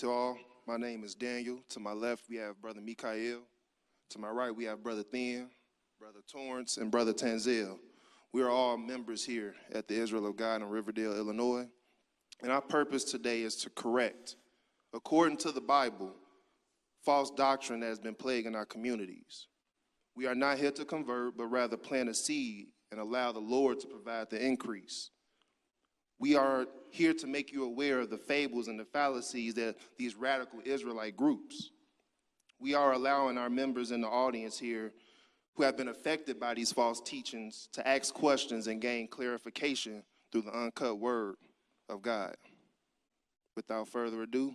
to all. My name is Daniel. To my left, we have Brother Mikael. To my right, we have Brother Thin, Brother Torrance, and Brother Tanzel. We are all members here at the Israel of God in Riverdale, Illinois. And our purpose today is to correct, according to the Bible, false doctrine that has been plaguing our communities. We are not here to convert, but rather plant a seed and allow the Lord to provide the increase. We are here to make you aware of the fables and the fallacies that these radical Israelite groups. We are allowing our members in the audience here who have been affected by these false teachings to ask questions and gain clarification through the uncut word of God. Without further ado.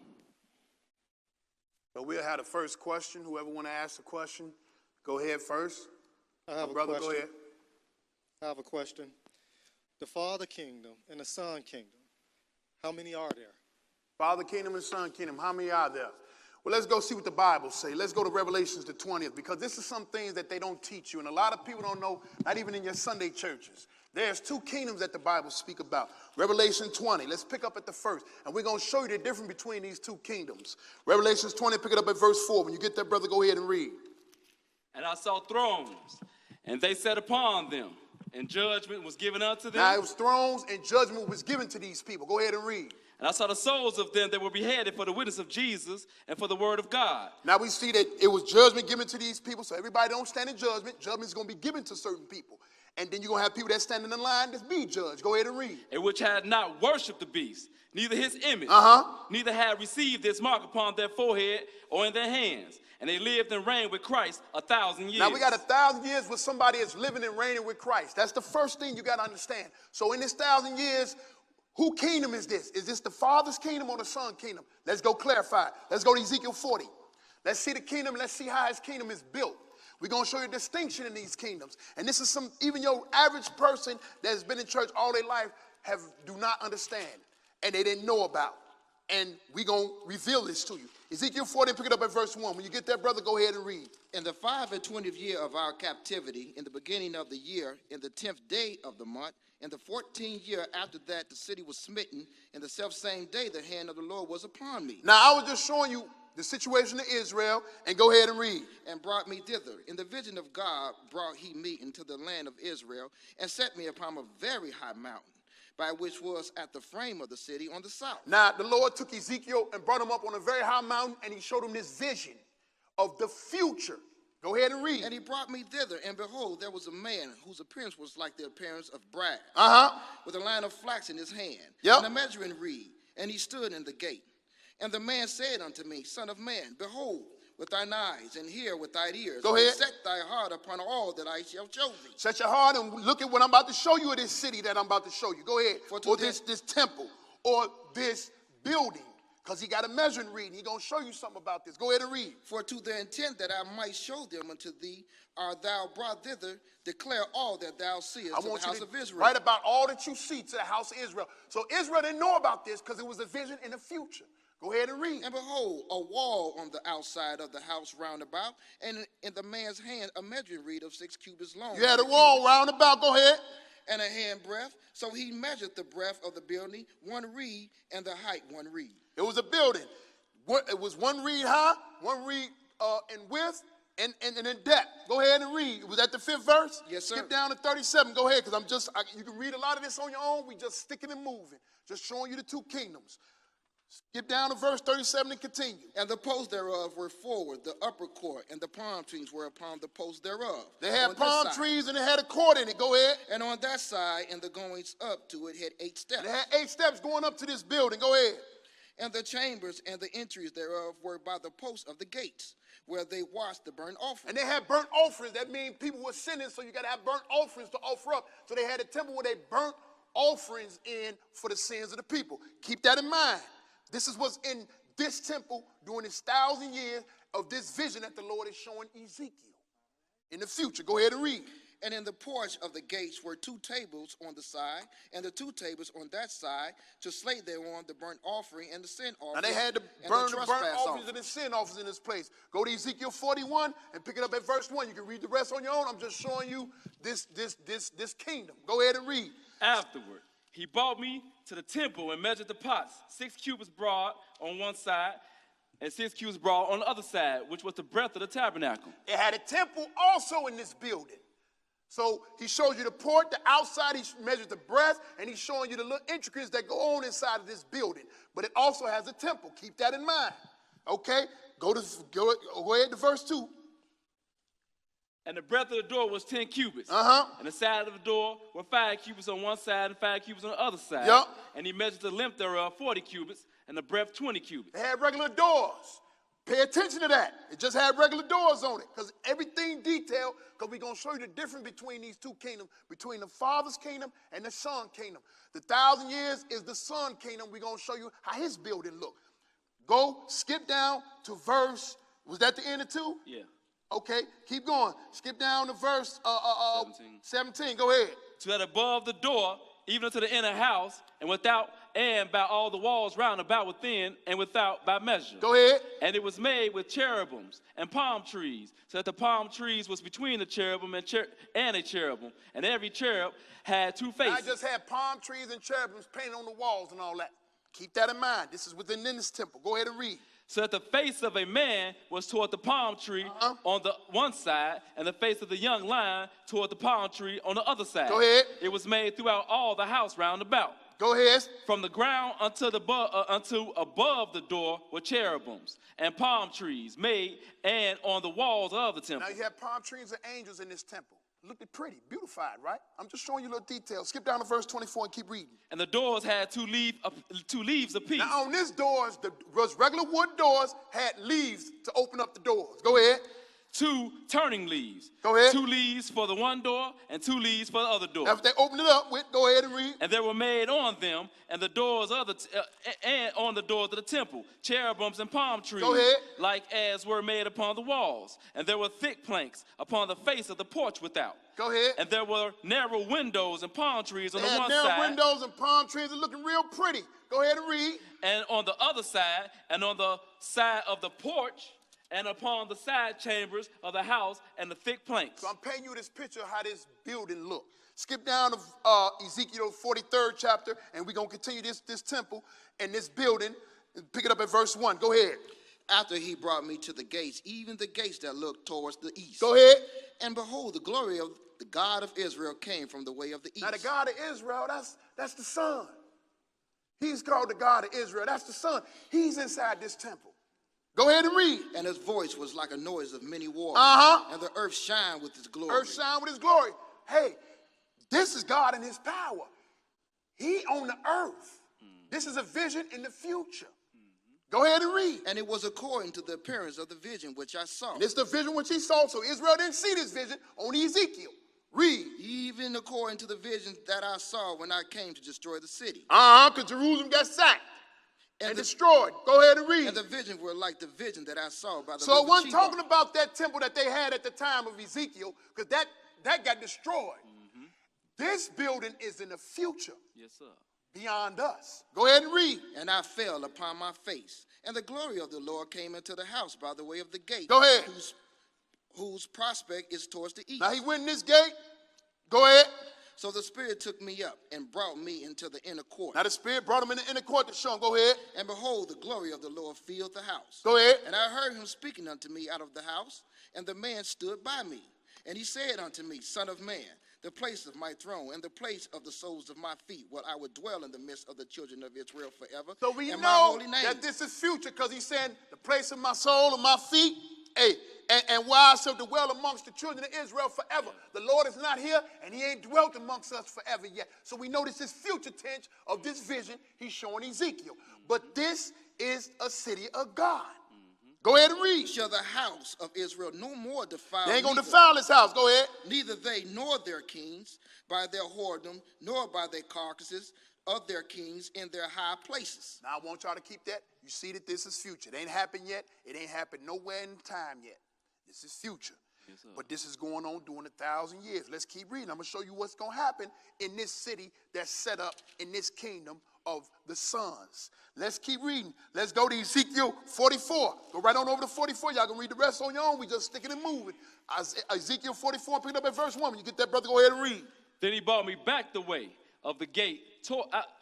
So we'll have the first question. Whoever want to ask a question, go ahead first. Brother, go ahead. I have a question. The Father Kingdom and the Son Kingdom, how many are there? Father Kingdom and Son Kingdom, how many are there? Well, let's go see what the Bible says. Let's go to Revelations, the 20th, because this is some things that they don't teach you, and a lot of people don't know, not even in your Sunday churches. There's two kingdoms that the Bible speaks about. Revelation 20, let's pick up at the first, and we're going to show you the difference between these two kingdoms. Revelations 20, pick it up at verse 4. When you get there, brother, go ahead and read. And I saw thrones, and they sat upon them, and judgment was given unto them. Now it was thrones, and judgment was given to these people. Go ahead and read. And I saw the souls of them that were beheaded for the witness of Jesus and for the word of God. Now we see that it was judgment given to these people, so everybody don't stand in judgment. Judgment is going to be given to certain people. And then you're going to have people that stand in the line that's be judged. Go ahead and read. And which had not worshipped the beast, neither his image, neither had received this mark upon their forehead or in their hands. And they lived and reigned with Christ 1,000 years. Now we got 1,000 years with somebody that's living and reigning with Christ. That's the first thing you got to understand. So in this 1,000 years, whose kingdom is this? Is this the Father's kingdom or the Son's kingdom? Let's go clarify. Let's go to Ezekiel 40. Let's see the kingdom. Let's see how his kingdom is built. We're going to show you a distinction in these kingdoms. And this is even your average person that has been in church all their life do not understand. And they didn't know about. And we're going to reveal this to you. Ezekiel 40, pick it up at verse 1. When you get there, brother, go ahead and read. In the 25th year of our captivity, in the beginning of the year, in the 10th day of the month, in the 14th year after that, the city was smitten. In the selfsame day, the hand of the Lord was upon me. Now, I was just showing you the situation of Israel, and go ahead and read. And brought me thither. In the vision of God brought he me into the land of Israel, and set me upon a very high mountain, by which was at the frame of the city on the south. Now, the Lord took Ezekiel and brought him up on a very high mountain, and he showed him this vision of the future. Go ahead and read. And he brought me thither, and behold, there was a man whose appearance was like the appearance of brass, with a line of flax in his hand, and a measuring reed, and he stood in the gate. And the man said unto me, Son of man, behold, with thine eyes, and hear with thine ears. Go ahead. And set thy heart upon all that I shall show thee. Set your heart and look at what I'm about to show you of this city that I'm about to show you. Go ahead. Or this temple, or this building. Because he got a measuring reed, and he's going to show you something about this. Go ahead and read. For to the intent that I might show them unto thee, art thou brought thither, declare all that thou seest to the house of Israel. Write about all that you see to the house of Israel. So Israel didn't know about this because it was a vision in the future. Go ahead and read. And behold, a wall on the outside of the house round about, and in the man's hand a measuring reed of 6 cubits long. You had a wall round about. Go ahead. And a hand breadth. So he measured the breadth of the building, 1 reed, and the height 1 reed. It was a building. It was 1 reed high, 1 reed in width, and in depth. Go ahead and read. Was that the 5th verse? Yes, sir. Skip down to 37. Go ahead, because you can read a lot of this on your own. We just sticking and moving. Just showing you the two kingdoms. Skip down to verse 37 and continue. And the posts thereof were forward, the upper court, and the palm trees were upon the posts thereof. They had palm trees and it had a court in it. Go ahead. And on that side, and the goings up to it had 8 steps. They had 8 steps going up to this building. Go ahead. And the chambers and the entries thereof were by the posts of the gates, where they washed the burnt offering. And they had burnt offerings. That means people were sinning, so you got to have burnt offerings to offer up. So they had a temple where they burnt offerings in for the sins of the people. Keep that in mind. This is what's in this temple during this 1,000 years of this vision that the Lord is showing Ezekiel in the future. Go ahead and read. And in the porch of the gates were 2 tables on the side, and the 2 tables on that side, to slay thereon the burnt offering and the sin offering. Now they had to burn the burnt offerings and the sin offerings in this place. Go to Ezekiel 41 and pick it up at verse 1. You can read the rest on your own. I'm just showing you this kingdom. Go ahead and read. Afterward, he brought me to the temple and measured the pots, 6 cubits broad on one side And 6 cubits broad on the other side, which was the breadth of the tabernacle. It had a temple also in this building. So he shows you the port, the outside, he measures the breadth, and he's showing you the little intricacies that go on inside of this building. But it also has a temple. Keep that in mind. Okay? Go ahead to verse 2. And the breadth of the door was 10 cubits. And the side of the door were 5 cubits on one side and 5 cubits on the other side. Yep. And he measured the length thereof 40 cubits and the breadth 20 cubits. They had regular doors. Pay attention to that. It just had regular doors on it because everything detailed, because we're going to show you the difference between these two kingdoms, between the Father's kingdom and the Son kingdom. The 1,000 years is the Son kingdom. We're going to show you how his building looked. Go, skip down to verse, was that the end of 2? Yeah. Okay, keep going. Skip down to verse 17. Go ahead. So that above the door, even unto the inner house, and without and by all the walls round about within and without by measure. Go ahead. And it was made with cherubims and palm trees, so that the palm trees was between the cherubim and a cherubim, and every cherub had 2 faces. I just had palm trees and cherubims painted on the walls and all that. Keep that in mind. This is within this temple. Go ahead and read. So that the face of a man was toward the palm tree on the one side, and the face of the young lion toward the palm tree on the other side. Go ahead. It was made throughout all the house round about. Go ahead. From the ground unto above the door were cherubims and palm trees made, and on the walls of the temple. Now you have palm trees and angels in this temple. Looked pretty, beautified, right? I'm just showing you little details. Skip down to verse 24 and keep reading. And the doors had 2 leaves apiece. Now on this doors, the regular wood doors had leaves to open up the doors. Go ahead. 2 turning leaves. Go ahead. 2 leaves for the one door and 2 leaves for the other door. After they opened it up, go ahead and read. And there were made on them and the doors of and on the doors of the temple cherubims and palm trees, go ahead, like as were made upon the walls. And there were thick planks upon the face of the porch without. Go ahead. And there were narrow windows and palm trees on the one narrow side. Windows and palm trees are looking real pretty. Go ahead and read. And on the other side, and on the side of the porch, and upon the side chambers of the house, and the thick planks. So I'm painting you this picture of how this building looked. Skip down to Ezekiel 43rd chapter, and we're going to continue this temple and this building, and pick it up at verse 1. Go ahead. After he brought me to the gates, even the gates that looked towards the east. Go ahead. And behold, the glory of the God of Israel came from the way of the east. Now the God of Israel, that's the Son. He's called the God of Israel. That's the Son. He's inside this temple. Go ahead and read. And his voice was like a noise of many waters. And the earth shined with his glory. Earth shined with his glory. Hey, this is God in his power. He on the earth. This is a vision in the future. Go ahead and read. And it was according to the appearance of the vision which I saw. And it's the vision which he saw. So Israel didn't see this vision, only Ezekiel. Read. Even according to the vision that I saw when I came to destroy the city. Because Jerusalem got sacked and destroyed. Go ahead and read. And the visions were like the vision that I saw by the So it wasn't Chebar. talking about that temple that they had at the time of Ezekiel, because that got destroyed. This building is in the future. Yes, sir. Beyond us. Go ahead and read. And I fell upon my face, and the glory of the Lord came into the house by the way of the gate. Go ahead. Whose prospect is towards the east. Now he went in this gate. Go ahead. So the Spirit took me up and brought me into the inner court. Now the Spirit brought him in the inner court to show him. Go ahead. And behold, the glory of the Lord filled the house. Go ahead. And I heard him speaking unto me out of the house, and the man stood by me. And he said unto me, Son of man, the place of my throne and the place of the soles of my feet, where I would dwell in the midst of the children of Israel forever. So we and know my holy name. that this is future, because he's saying the place of my soul and my feet, hey, and where I shall dwell amongst the children of Israel forever. The Lord is not here, and he ain't dwelt amongst us forever yet. So we know this is future tense of this vision he's showing Ezekiel. But this is a city of God. Go ahead and read. Shall the house of Israel no more defile? They ain't going to defile this house. Go ahead. Neither they nor their kings by their whoredom, nor by their carcasses of their kings in their high places. Now I want y'all to keep that. You see that this is future. It ain't happened yet. It ain't happened nowhere in time yet. This is future. Yes, but this is going on during 1,000 years. Let's keep reading. I'm going to show you what's going to happen in this city that's set up in this kingdom of the sons. Let's keep reading. Let's go to Ezekiel 44. Go right on over to 44. Y'all can read the rest on your own. We just sticking and moving. Ezekiel 44, pick it up at verse 1. When you get that, brother, go ahead and read. Then he brought me back the way of the gate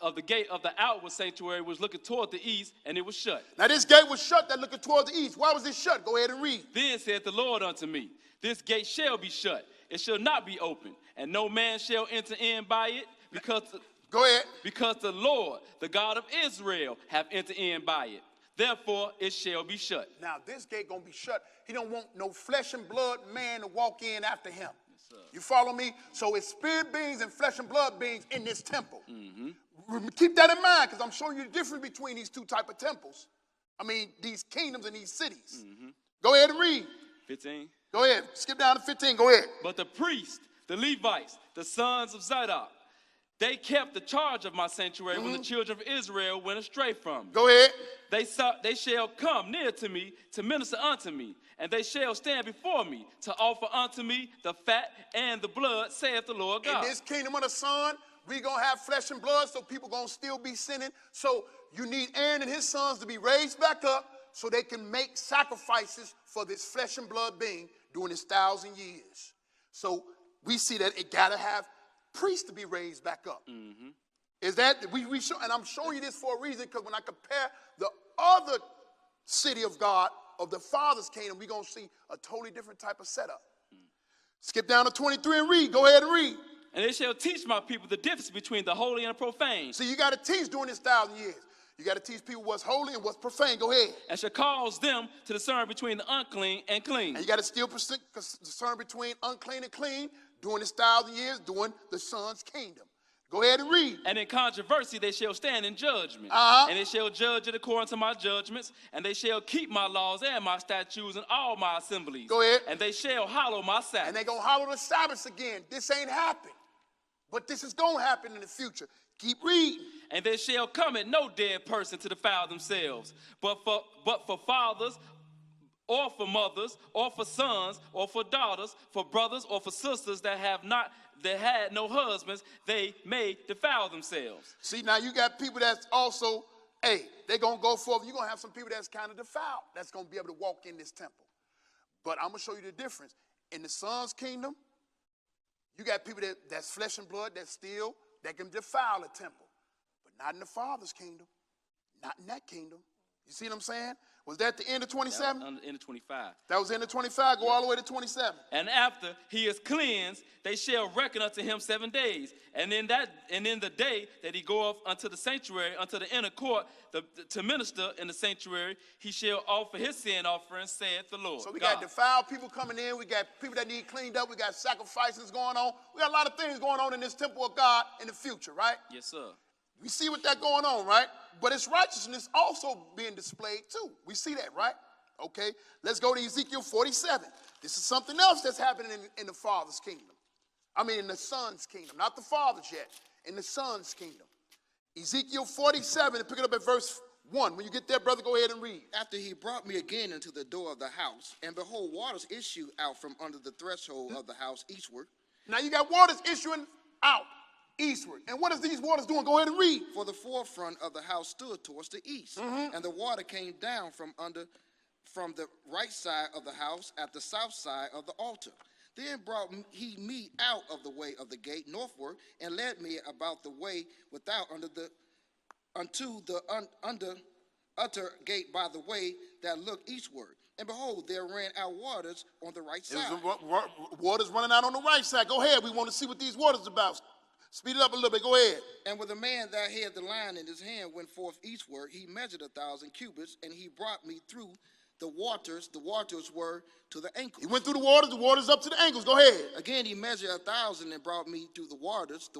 of the outward sanctuary was looking toward the east, and it was shut. Now this gate was shut that looking toward the east. Why was it shut? Go ahead and read. Then said the Lord unto me, this gate shall be shut, it shall not be opened, and no man shall enter in by it, Go ahead. Because the Lord, the God of Israel, have entered in by it. Therefore it shall be shut. Now this gate gonna be shut. He don't want no flesh and blood man to walk in after him. Yes, you follow me? So it's spirit beings and flesh and blood beings in this temple. Mm-hmm. Keep that in mind, because I'm showing you the difference between these two type of temples. I mean, these kingdoms and these cities. Mm-hmm. Go ahead and read. 15. Go ahead. Skip down to 15. Go ahead. But the priests, the Levites, the sons of Zadok, they kept the charge of my sanctuary when the children of Israel went astray from me. Go ahead. They shall come near to me to minister unto me, and they shall stand before me to offer unto me the fat and the blood, saith the Lord God. In this kingdom of the Son, we going to have flesh and blood, so people going to still be sinning. So you need Aaron and his sons to be raised back up so they can make sacrifices for this flesh and blood being during this 1,000 years. So we see that it got to have priests to be raised back up. Mm-hmm. Is that, we show, and I'm showing you this for a reason, because when I compare the other city of God, of the Father's kingdom, we're going to see a totally different type of setup. Skip down to 23 and read. Go ahead and read. And they shall teach my people the difference between the holy and the profane. See, you got to teach during this 1,000 years. You got to teach people what's holy and what's profane. Go ahead. And shall cause them to discern between the unclean and clean. And you got to still discern between unclean and clean during this 1,000 years, during the Son's kingdom. Go ahead and read. And in controversy they shall stand in judgment. And they shall judge it according to my judgments. And they shall keep my laws and my statutes and all my assemblies. Go ahead. And they shall hallow my Sabbath. And they're going to hallow the Sabbaths again. This ain't happened. But this is going to happen in the future. Keep reading. And they shall come at no dead person to defile themselves, but for fathers, or for mothers, or for sons, or for daughters, for brothers, or for sisters that had no husbands, they may defile themselves. See, now you got people that's also, they're going to go forth. You're going to have some people that's kind of defiled, that's going to be able to walk in this temple. But I'm going to show you the difference. In the Son's kingdom, you got people that's flesh and blood that can defile the temple. But not in the Father's kingdom. Not in that kingdom. You see what I'm saying? Was that the end of 27? That was end of 25. That was end of 25. Go all the way to 27. And after he is cleansed, they shall reckon unto him 7 days. And in the day that he goeth unto the sanctuary, unto the inner court, to minister in the sanctuary, he shall offer his sin offering, saith the Lord. So we got defiled people coming in. We got people that need cleaned up. We got sacrifices going on. We got a lot of things going on in this temple of God in the future, right? Yes, sir. We see what that's going on, right? But its righteousness also being displayed too. We see that, right? Okay, let's go to Ezekiel 47. This is something else that's happening in the Father's kingdom. I mean, in the Son's kingdom, not the Father's yet, in the Son's kingdom. Ezekiel 47, and pick it up at verse 1. When you get there, brother, go ahead and read. After he brought me again into the door of the house, and behold, waters issue out from under the threshold of the house eastward. Now you got waters issuing out eastward. And what is these waters doing? Go ahead and read. For the forefront of the house stood towards the east, and the water came down from the right side of the house at the south side of the altar. Then brought he me out of the way of the gate northward, and led me about the way without unto the utter gate by the way that looked eastward. And behold, there ran out waters on the right side. Waters running out on the right side. Go ahead. We want to see what these waters are about. Speed it up a little bit. Go ahead. And with a man that had the line in his hand went forth eastward, he measured 1,000 cubits, and he brought me through the waters. The waters were to the ankles. He went through the waters up to the ankles. Go ahead. Again, he measured 1,000 and brought me through the waters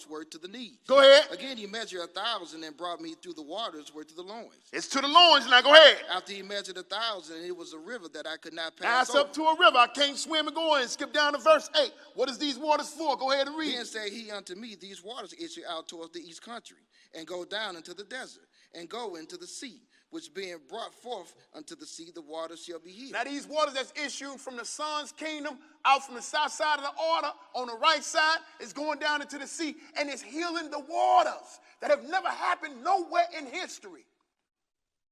were to the knees. Go ahead. Again, he measured 1,000 and brought me through the waters were to the loins. It's to the loins now. Go ahead. After he measured 1,000, it was a river that I could not pass over. Up to a river. I can't swim and go in. Skip down to verse 8. What is these waters for? Go ahead and read. Then said he unto me, these waters issue out towards the east country, and go down into the desert, and go into the sea, which being brought forth unto the sea, the waters shall be healed. Now these waters that's issued from the Son's kingdom, out from the south side of the order, on the right side, is going down into the sea, and it's healing the waters that have never happened nowhere in history.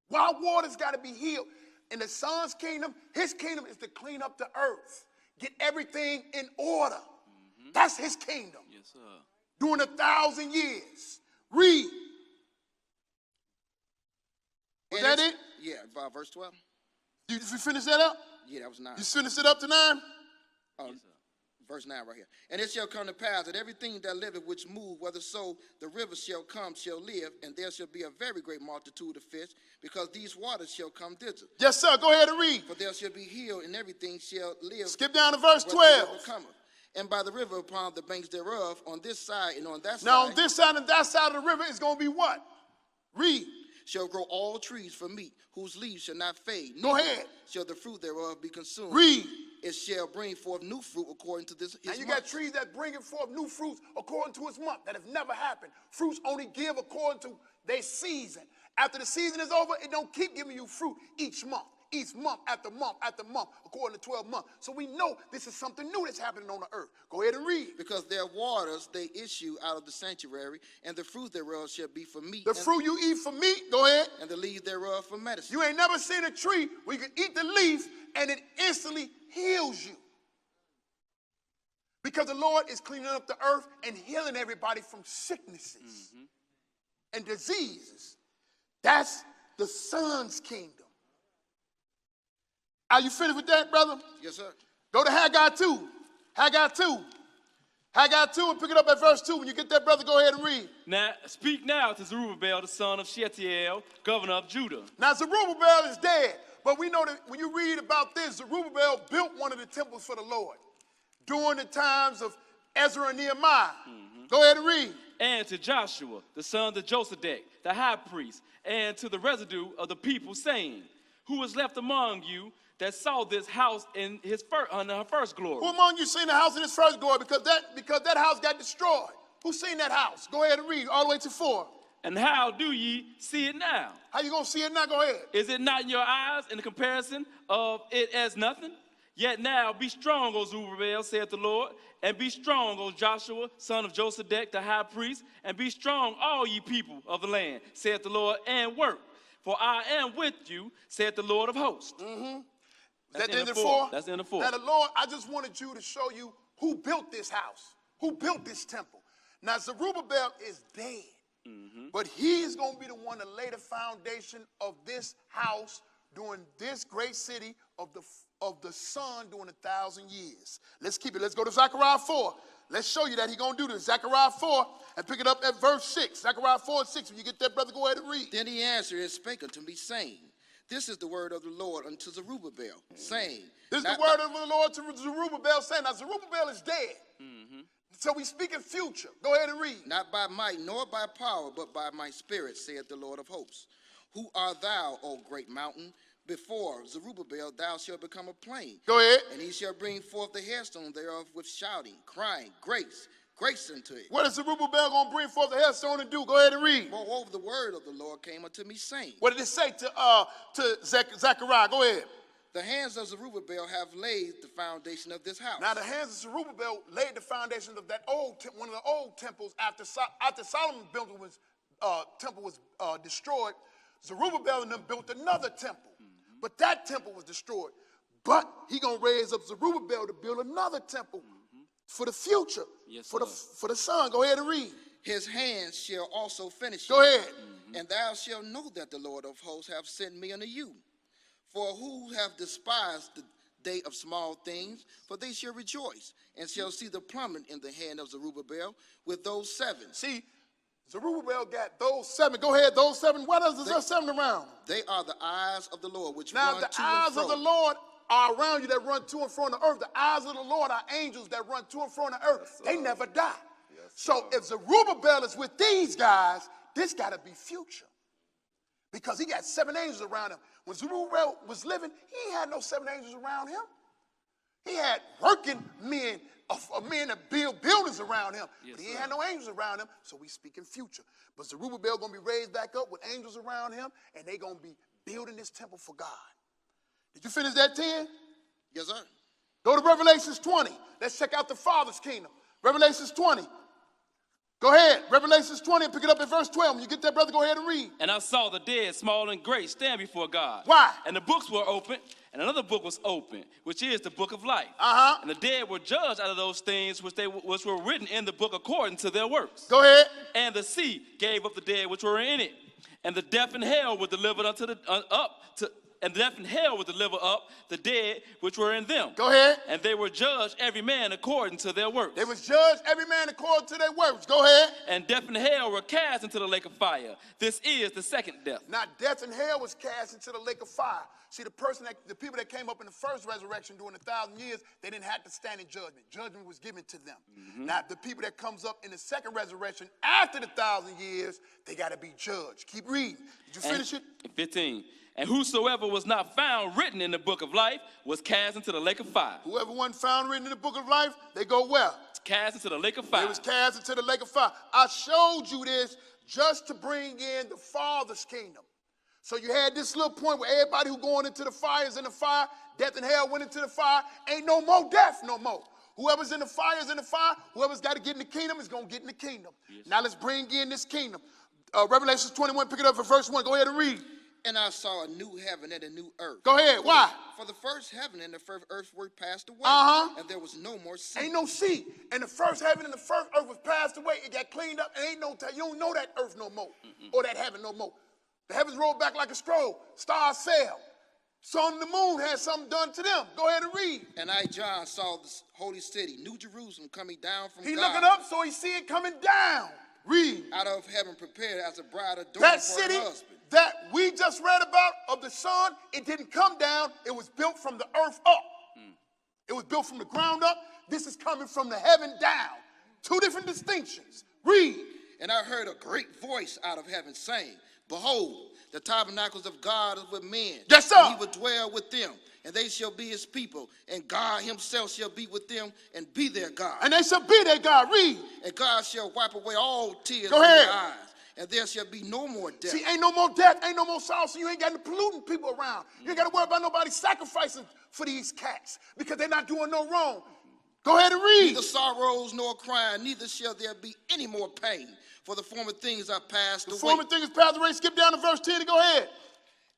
Wild waters got to be healed. In the Son's kingdom, his kingdom is to clean up the earth, get everything in order. That's his kingdom. Yes, sir. During 1,000 years. Read. Was And that it's- it? Yeah, verse 12. You finish that up? Yeah, that was 9. You finished it up to 9? Verse 9 right here. And it shall come to pass that everything that liveth which move, whether so the river shall come, shall live, and there shall be a very great multitude of fish, because these waters shall come thither. Yes, sir. Go ahead and read. For there shall be healed, and everything shall live. Skip down to verse whether the 12. river cometh. And by the river upon the banks thereof, on this side and on that side. Now, on this side and that side of the river is going to be what? Read. Shall grow all trees for meat, whose leaves shall not fade. Go neither ahead. Shall the fruit thereof be consumed. Read. It shall bring forth new fruit according to this. And you got trees that bringing forth new fruits according to its month. That have never happened. Fruits only give according to their season. After the season is over, it don't keep giving you fruit each month. Each month after month after month, according to 12 months. So we know this is something new that's happening on the earth. Go ahead and read. Because their waters they issue out of the sanctuary, and the fruit thereof shall be for meat. The fruit you eat for meat, go ahead. And the leaves thereof for medicine. You ain't never seen a tree where you can eat the leaf and it instantly heals you. Because the Lord is cleaning up the earth and healing everybody from sicknesses and diseases. That's the Son's kingdom. Are you finished with that, brother? Yes, sir. Go to Haggai 2. Haggai 2. Haggai 2 and pick it up at verse 2. When you get that, brother, go ahead and read. Now, speak now to Zerubbabel, the son of Shealtiel, governor of Judah. Now, Zerubbabel is dead. But we know that when you read about this, Zerubbabel built one of the temples for the Lord during the times of Ezra and Nehemiah. Go ahead and read. And to Joshua, the son of Josedek, the high priest, and to the residue of the people, saying, who was left among you that saw this house in her first glory? Who among you seen the house in its first glory? Because that house got destroyed. Who seen that house? Go ahead and read all the way to 4. And how do ye see it now? How you going to see it now? Go ahead. Is it not in your eyes in the comparison of it as nothing? Yet now be strong, O Zerubbabel, saith the Lord, and be strong, O Joshua, son of Josedek, the high priest, and be strong, all ye people of the land, saith the Lord, and work. For I am with you, saith the Lord of hosts. That's the end of 4? That's the end of 4. Now, the Lord, I just wanted you to show you who built this house, who built this temple. Now, Zerubbabel is dead, but he is going to be the one to lay the foundation of this house during this great city of the sun during 1,000 years. Let's keep it. Let's go to Zechariah 4. Let's show you that he's going to do this. Zechariah 4 and pick it up at verse 6. Zechariah 4 and 6. When you get that, brother, go ahead and read. Then he answered and spake unto me, saying, this is the word of the Lord unto Zerubbabel, saying. This is the word of the Lord to Zerubbabel, saying. Now, Zerubbabel is dead. So we speak in future. Go ahead and read. Not by might nor by power, but by my spirit, saith the Lord of hosts. Who art thou, O great mountain? Before Zerubbabel thou shalt become a plain. Go ahead. And he shall bring forth the headstone thereof with shouting, crying, grace, grace unto it. What is Zerubbabel going to bring forth the headstone and do? Go ahead and read. Moreover, the word of the Lord came unto me, saying. What did it say to Zechariah? Go ahead. The hands of Zerubbabel have laid the foundation of this house. Now the hands of Zerubbabel laid the foundation of that one of the old temples after Solomon's temple was destroyed. Zerubbabel and them built another temple, but that temple was destroyed. But he gonna raise up Zerubbabel to build another temple for the future, for the son. Go ahead and read. His hands shall also finish. Go ahead. And thou shalt know that the Lord of hosts hath sent me unto you. For who have despised the day of small things, for they shall rejoice, and shall see the plummet in the hand of Zerubbabel with those 7. See, Zerubbabel got those 7. Go ahead, those 7. What else is there 7 around? They are the eyes of the Lord, which now run the to and eyes fro. of the Lord are around you that run to and fro on the earth. The eyes of the Lord are angels that run to and fro on the earth. They never die. So if Zerubbabel is with these guys, this got to be future. Because he got 7 angels around him. When Zerubbabel was living, he had no 7 angels around him. He had working men, men that build buildings around him. But he had no angels around him, so we speak in future. But Zerubbabel going to be raised back up with angels around him, and they're going to be building this temple for God. Did you finish that 10? Yes, sir. Go to Revelations 20. Let's check out the Father's kingdom. Revelations 20. Go ahead. Revelations 20, pick it up at verse 12. When you get that, brother, go ahead and read. And I saw the dead, small and great, stand before God. Why? And the books were opened, and another book was opened, which is the book of life. And the dead were judged out of those things which were written in the book according to their works. Go ahead. And the sea gave up the dead which were in it, and the deaf and hell were delivered and death and hell would deliver up the dead which were in them. Go ahead. And they were judged every man according to their works. They was judged every man according to their works. Go ahead. And death and hell were cast into the lake of fire. This is the second death. Now death and hell was cast into the lake of fire. See, the people that came up in the first resurrection during 1,000 years, they didn't have to stand in judgment. Judgment was given to them. Now the people that comes up in the second resurrection after the 1,000 years, they got to be judged. Keep reading. Did you finish it? 15. And whosoever was not found written in the book of life was cast into the lake of fire. Whoever wasn't found written in the book of life, they go where? Cast into the lake of fire. They was cast into the lake of fire. I showed you this just to bring in the Father's kingdom. So you had this little point where everybody who going into the fire is in the fire. Death and hell went into the fire. Ain't no more death no more. Whoever's in the fire is in the fire. Whoever's got to get in the kingdom is going to get in the kingdom. Yes. Now let's bring in this kingdom. Revelation 21, pick it up for verse 1. Go ahead and read. And I saw a new heaven and a new earth. Go ahead. Why? For the first heaven and the first earth were passed away. And there was no more sea. Ain't no sea. And the first heaven and the first earth was passed away. It got cleaned up. And you don't know that earth no more. Or that heaven no more. The heavens rolled back like a scroll. Stars fell. Sun and the moon had something done to them. Go ahead and read. And I, John, saw the holy city, New Jerusalem, coming down from God. He looking up, so he see it coming down. Read. Out of heaven, prepared as a bride adorned that for city her husband. That we just read about of the sun, it didn't come down. It was built from the earth up. It was built from the ground up. This is coming from the heaven down. Two different distinctions. Read. And I heard a great voice out of heaven saying, behold, the tabernacles of God is with men. Yes, sir. And he will dwell with them, and they shall be his people, and God himself shall be with them and be their God. And they shall be their God. Read. And God shall wipe away all tears Go from ahead. their eyes, and there shall be no more death. See, ain't no more death, ain't no more sorrow, so you ain't got no polluting people around. You ain't got to worry about nobody sacrificing for these cats because they're not doing no wrong. Go ahead and read. Neither sorrows nor crying, neither shall there be any more pain, for the former things are passed away. The former things passed away. Skip down to verse 10 and go ahead.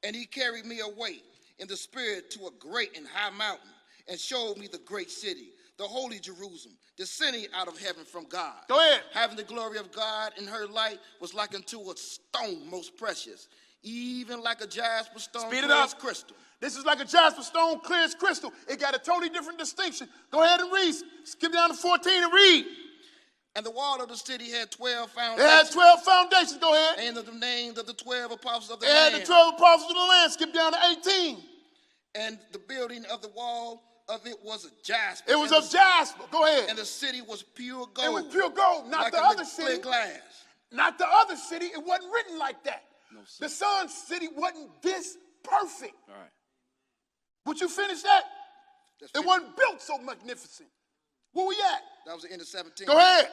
And he carried me away in the spirit to a great and high mountain, and showed me the great city, the holy Jerusalem, descending out of heaven from God. Go ahead. Having the glory of God, and her light was like unto a stone most precious, even like a jasper stone, Speed it clear up. as crystal. This is like a jasper stone, clear as crystal. It got a totally different distinction. Go ahead and read. Skip down to 14 and read. And the wall of the city had 12 foundations. It had 12 foundations. Go ahead. And of the names of the 12 apostles of the It land. had the 12 apostles of the land. Skip down to 18. And the building of the wall of it was a jasper. It was of jasper. Go ahead. And the city was pure gold. It was pure gold, not like the a other clear city. glass. Not the other city. It wasn't written like that. No, the son's city wasn't this perfect. All right. Would you finish that? That's It wasn't built so magnificent. Where we at? That was the end of 17. Go ahead.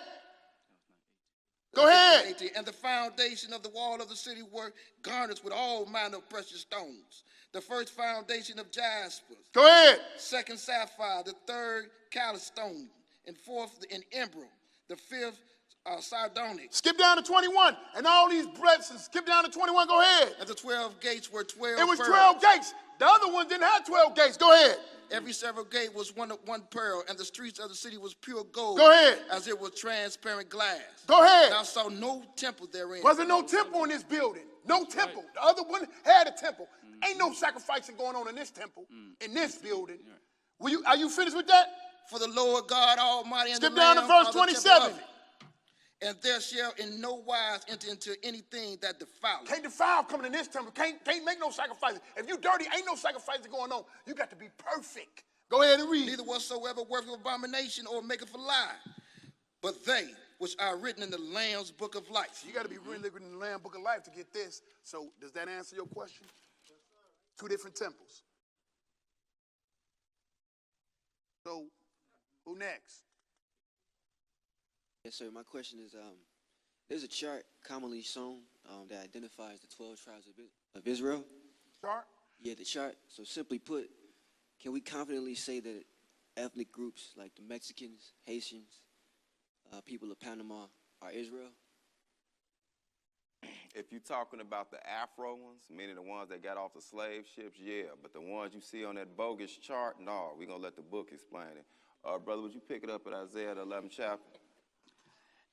Go ahead. 18. And the foundation of the wall of the city were garnished with all manner of precious stones. The first foundation of jasper. Go ahead. Second sapphire. The third callus stone. And fourth in emerald. The fifth sardonyx. Skip down to 21. And all these blessings. Skip down to 21. Go ahead. And the 12 gates were 12 It was pearls. 12 gates. The other one didn't have 12 gates. Go ahead. Every several gate was one pearl, and the streets of the city was pure gold. Go ahead. As it was transparent glass. Go ahead. And I saw no temple therein. Wasn't no temple in this building. No temple. The other one had a temple. Ain't no sacrificing going on in this temple, in this building. Are you finished with that? For the Lord God Almighty and Skip the down to Lamb verse are the 27. temple of it. And there shall in no wise enter into anything that defileth. Can't defile coming in this temple. Can't make no sacrifices. If you dirty, ain't no sacrifices going on. You got to be perfect. Go ahead and read. Neither whatsoever worketh abomination or maketh a lie, but they which are written in the Lamb's book of life. You got to be really written in the Lamb Book of Life to get this. So does that answer your question? Two different temples. So who next? Yes, sir. My question is, there's a chart commonly shown that identifies the 12 tribes of Israel. Chart? Yeah, the chart. So simply put, can we confidently say that ethnic groups like the Mexicans, Haitians, people of Panama are Israel? If you're talking about the Afro ones, meaning the ones that got off the slave ships, yeah. But the ones you see on that bogus chart, no. We're going to let the book explain it. Brother, would you pick it up at Isaiah, the 11th chapter?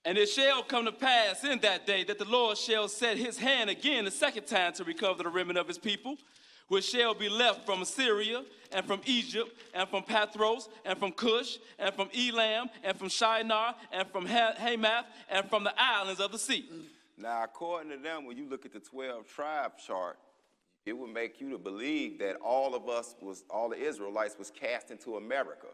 And it shall come to pass in that day that the Lord shall set his hand again the second time to recover the remnant of his people, which shall be left from Assyria, and from Egypt, and from Pathros, and from Cush, and from Elam, and from Shinar, and from Hamath, and from the islands of the sea. Now, according to them, when you look at the 12 tribe chart, it would make you to believe that all the Israelites was cast into America.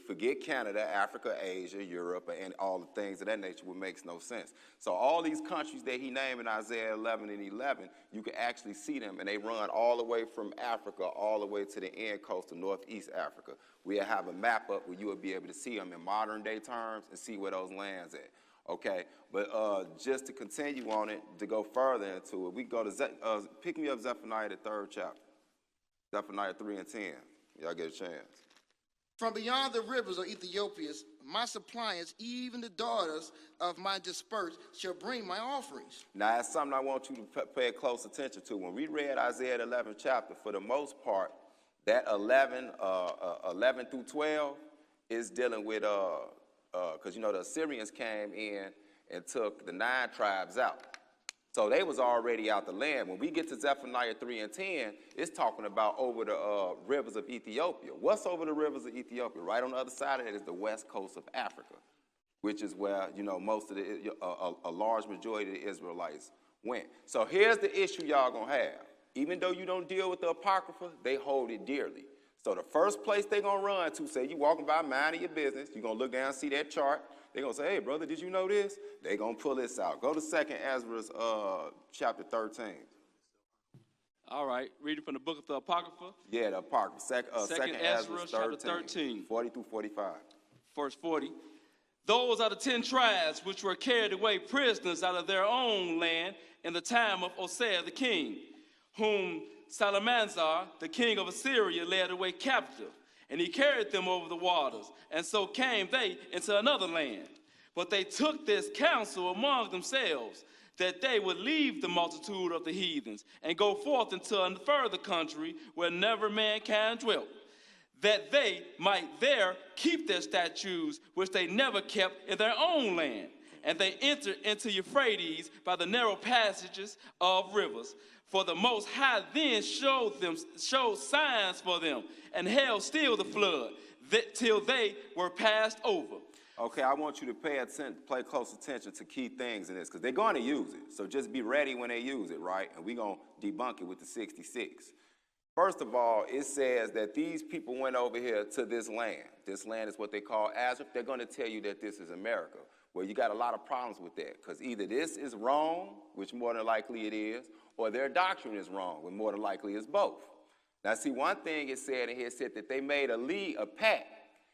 Forget Canada, Africa, Asia, Europe, and all the things of that nature, which makes no sense. So all these countries that he named in Isaiah 11 and 11, you can actually see them, and they run all the way from Africa all the way to the end coast of Northeast Africa. We'll have a map up where you will be able to see them in modern day terms and see where those lands at. Okay, but just to continue on it, to go further into it, we go to, pick me up Zephaniah, the 3rd chapter. Zephaniah 3 and 10. Y'all get a chance. From beyond the rivers of Ethiopia, my suppliants, even the daughters of my dispersed, shall bring my offerings. Now, that's something I want you to pay close attention to. When we read Isaiah, the 11th chapter, for the most part, that 11 through 12 is dealing with, because, you know, the Assyrians came in and took the 9 tribes out. So they was already out the land. When we get to Zephaniah 3 and 10, it's talking about over the rivers of Ethiopia. What's over the rivers of Ethiopia? Right on the other side of it is the west coast of Africa, which is where, you know, most of a large majority of the Israelites went. So here's the issue y'all gonna have. Even though you don't deal with the Apocrypha, they hold it dearly. So the first place they gonna run to, say you walking by minding your business, you're gonna look down and see that chart. They're going to say, hey, brother, did you know this? They're going to pull this out. Go to 2nd Esdras chapter 13. All right, reading from the book of the Apocrypha. Yeah, the Apocrypha. Second Esdras chapter 13. 40 through 45. Verse 40. Those are the 10 tribes which were carried away prisoners out of their own land in the time of Hosea the king, whom Salmanasar, the king of Assyria, led away captive. And he carried them over the waters, and so came they into another land. But they took this counsel among themselves, that they would leave the multitude of the heathens, and go forth into a further country where never mankind dwelt, that they might there keep their statutes, which they never kept in their own land. And they entered into Euphrates by the narrow passages of rivers. For the Most High then showed signs for them, and held still the flood, till they were passed over. Okay, I want you to pay close attention to key things in this, because they're going to use it. So just be ready when they use it, right? And we're going to debunk it with the 66. First of all, it says that these people went over here to this land. This land is what they call Azrith. They're going to tell you that this is America. Well, you got a lot of problems with that, because either this is wrong, which more than likely it is, or their doctrine is wrong, which more than likely is both. Now, see, one thing it said in here, it said that they made a pact,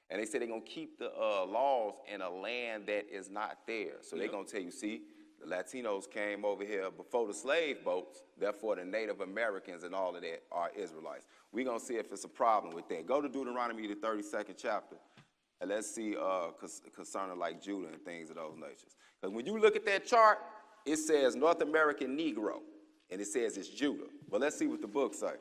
and they said they're going to keep the laws in a land that is not theirs. So they're going to tell you, see, the Latinos came over here before the slave boats, therefore the Native Americans and all of that are Israelites. We're going to see if it's a problem with that. Go to Deuteronomy, the 32nd chapter, and let's see concerning like Judah and things of those natures. Because when you look at that chart, it says North American Negro, and it says it's Judah. But let's see what the book says.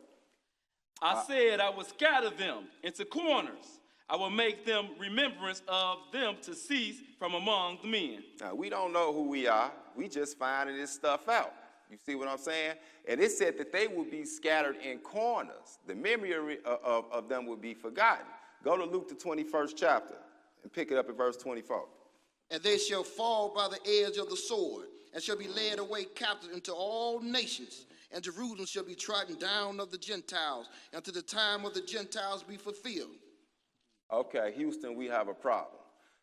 I said I would scatter them into corners. I will make them remembrance of them to cease from among the men. Now, we don't know who we are. We just finding this stuff out. You see what I'm saying? And it said that they will be scattered in corners. The memory of them will be forgotten. Go to Luke, the 21st chapter, and pick it up at verse 24. And they shall fall by the edge of the sword, and shall be led away captive into all nations. And Jerusalem shall be trodden down of the Gentiles, until the time of the Gentiles be fulfilled. Okay, Houston, we have a problem.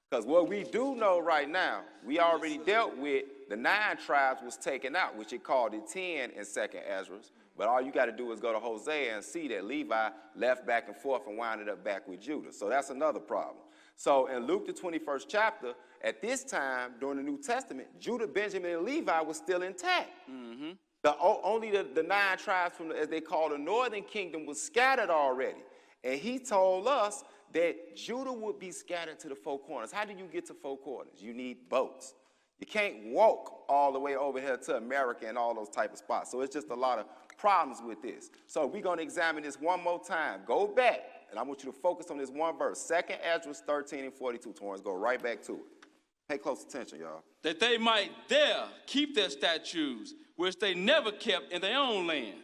Because what we do know right now, we already dealt with the 9 tribes was taken out, which it called it 10 in 2nd Esdras. But all you got to do is go to Hosea and see that Levi left back and forth and wound up back with Judah. So that's another problem. So in Luke, the 21st chapter, at this time during the New Testament, Judah, Benjamin, and Levi was still intact. Mm-hmm. Only the 9 tribes from, as they call the northern kingdom, was scattered already. And he told us that Judah would be scattered to the 4 corners. How do you get to 4 corners? You need boats. You can't walk all the way over here to America and all those type of spots. So it's just a lot of problems with this. So we're going to examine this one more time. Go back, and I want you to focus on this one verse. 2 Esdras 13 and 42, Torrance. Go right back to it. Pay close attention, y'all. That they might there keep their statutes, which they never kept in their own land.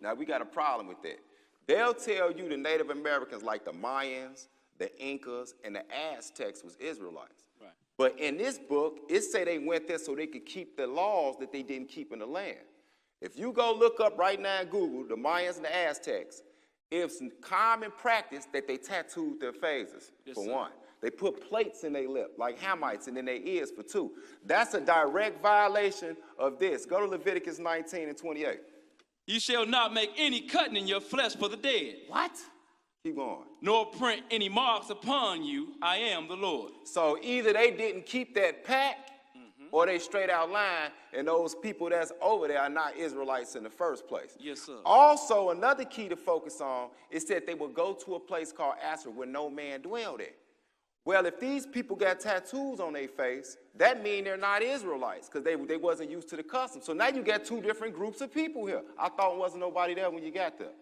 Now, we got a problem with that. They'll tell you the Native Americans, like the Mayans, the Incas, and the Aztecs, was Israelites. Right. But in this book, it say they went there so they could keep the laws that they didn't keep in the land. If you go look up right now in Google, the Mayans and the Aztecs, it's common practice that they tattooed their faces, for one. They put plates in their lip, like Hamites, and in their ears, for two. That's a direct violation of this. Go to Leviticus 19 and 28. You shall not make any cutting in your flesh for the dead. What? Keep going. Nor print any marks upon you. I am the Lord. So either they didn't keep that pact, or they straight out lying, and those people that's over there are not Israelites in the first place. Yes, sir. Also, another key to focus on is that they would go to a place called Asher where no man dwelled at. Well, if these people got tattoos on their face, that means they're not Israelites, because they wasn't used to the custom. So now you got two different groups of people here. I thought wasn't nobody there when you got there.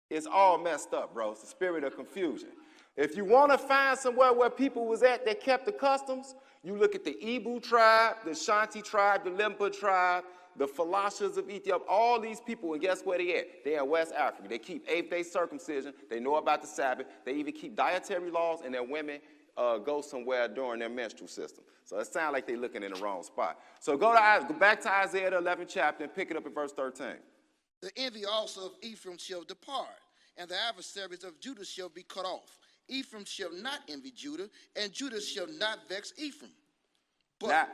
It's all messed up, bro. It's the spirit of confusion. If you want to find somewhere where people was at that kept the customs, you look at the Ibu tribe, the Shanti tribe, the Lemba tribe, the Falashas of Ethiopia, all these people, and guess where they at? They're in West Africa. They keep 8th-day circumcision. They know about the Sabbath. They even keep dietary laws, and their women go somewhere during their menstrual system. So it sounds like they're looking in the wrong spot. So go back to Isaiah, the 11th chapter, and pick it up at verse 13. The envy also of Ephraim shall depart, and the adversaries of Judah shall be cut off. Ephraim shall not envy Judah, and Judah shall not vex Ephraim. But, now,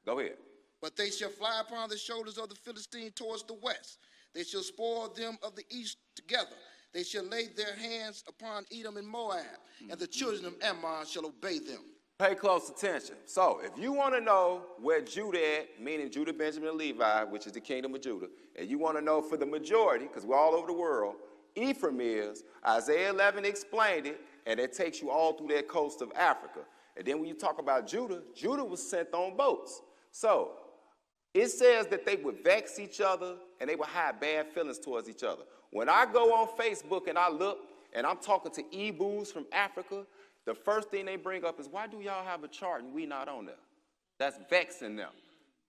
go ahead. But they shall fly upon the shoulders of the Philistines towards the west. They shall spoil them of the east together. They shall lay their hands upon Edom and Moab, and the children of Ammon shall obey them. Pay close attention. So if you want to know where Judah at, meaning Judah, Benjamin, and Levi, which is the kingdom of Judah, and you want to know for the majority, because we're all over the world, Ephraim is, Isaiah 11 explained it, and it takes you all through that coast of Africa. And then when you talk about Judah, Judah was sent on boats. So it says that they would vex each other and they would have bad feelings towards each other. When I go on Facebook and I look and I'm talking to Ebus from Africa, the first thing they bring up is, why do y'all have a chart and we not on there? That's vexing them.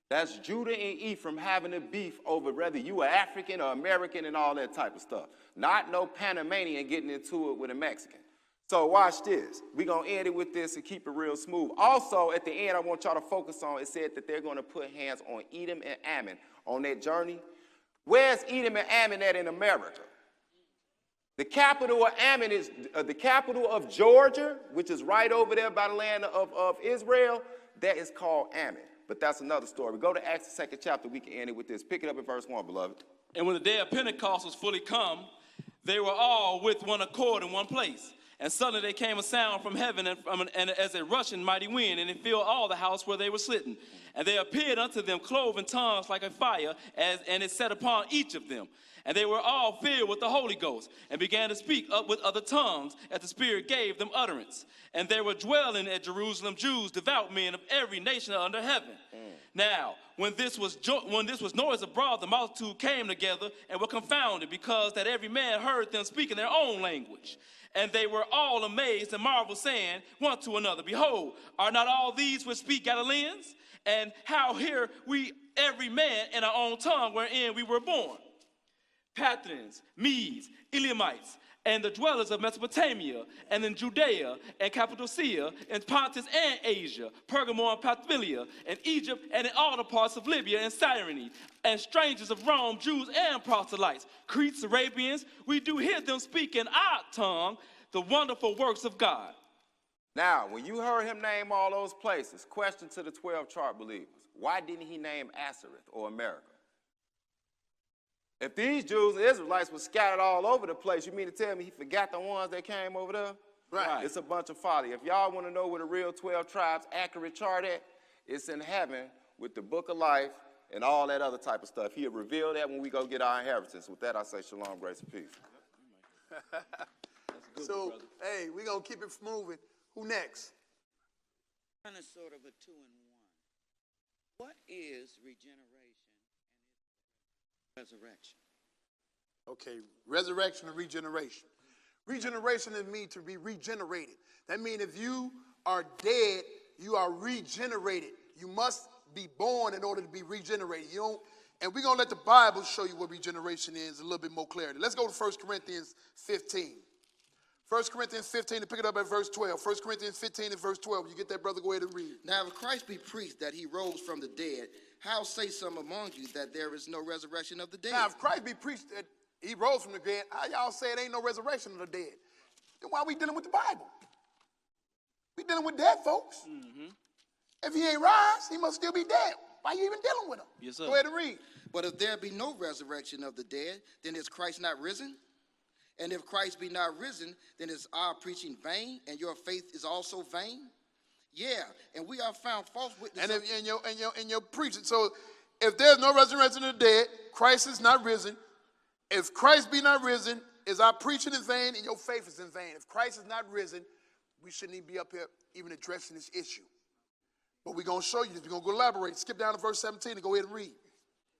That's Judah and Ephraim having a beef over whether you are African or American and all that type of stuff. Not no Panamanian getting into it with a Mexican. So watch this. We're going to end it with this and keep it real smooth. Also, at the end, I want y'all to focus on, it said that they're going to put hands on Edom and Ammon on that journey. Where's Edom and Ammon at in America? The capital of Ammon is the capital of Georgia, which is right over there by the land of Israel. That is called Ammon. But that's another story. Go to Acts the 2nd chapter. We can end it with this. Pick it up at verse 1, beloved. And when the day of Pentecost was fully come, they were all with one accord in one place. And suddenly there came a sound from heaven and as a rushing mighty wind, and it filled all the house where they were sitting. And there appeared unto them cloven tongues like a fire, and it set upon each of them. And they were all filled with the Holy Ghost, and began to speak up with other tongues, as the Spirit gave them utterance. And there were dwelling at Jerusalem Jews, devout men of every nation under heaven. Now, when this was noised abroad, the multitude came together and were confounded, because that every man heard them speak in their own language. And they were all amazed and marveled, saying one to another, Behold, are not all these which speak Galileans? And how hear we every man in our own tongue wherein we were born? Parthians, Medes, Elamites, and the dwellers of Mesopotamia, and in Judea, and Cappadocia, and Pontus and Asia, Pergamum and Pamphylia, and Egypt, and in all the parts of Libya and Cyrene, and strangers of Rome, Jews and proselytes, Cretes, Arabians, we do hear them speak in our tongue the wonderful works of God. Now, when you heard him name all those places, question to the 12 chart believers, why didn't he name Ashereth or America? If these Jews and Israelites were scattered all over the place, you mean to tell me he forgot the ones that came over there? Right. It's a bunch of folly. If y'all want to know where the real 12 tribes accurate chart at, it's in heaven with the book of life and all that other type of stuff. He'll reveal that when we go get our inheritance. With that, I say shalom, grace, and peace. So, hey, we're going to keep it moving. Who next? Kind of sort of a two-in-one. is regeneration and resurrection? Okay, resurrection and regeneration. Regeneration means to be regenerated. That means if you are dead, you are regenerated. You must be born in order to be regenerated. You don't, and we're going to let the Bible show you what regeneration is a little bit more clarity. Let's go to 1 Corinthians 15. 1 Corinthians 15, and pick it up at verse 12. 1 Corinthians 15 and verse 12. You get that, brother? Go ahead and read. Now, if Christ be preached that he rose from the dead, how say some among you that there is no resurrection of the dead? Now, if Christ be preached that he rose from the dead, how y'all say it ain't no resurrection of the dead? Then why are we dealing with the Bible? We dealing with dead folks. Mm-hmm. If he ain't rise, he must still be dead. Why are you even dealing with him? Yes, sir. Go ahead and read. But if there be no resurrection of the dead, then is Christ not risen? And if Christ be not risen, then is our preaching vain, and your faith is also vain? Yeah, and we are found false witnesses. And your preaching. So if there's no resurrection of the dead, Christ is not risen. If Christ be not risen, is our preaching in vain, and your faith is in vain. If Christ is not risen, we shouldn't even be up here even addressing this issue. But we're going to show you this. We're going to elaborate. Skip down to verse 17 and go ahead and read.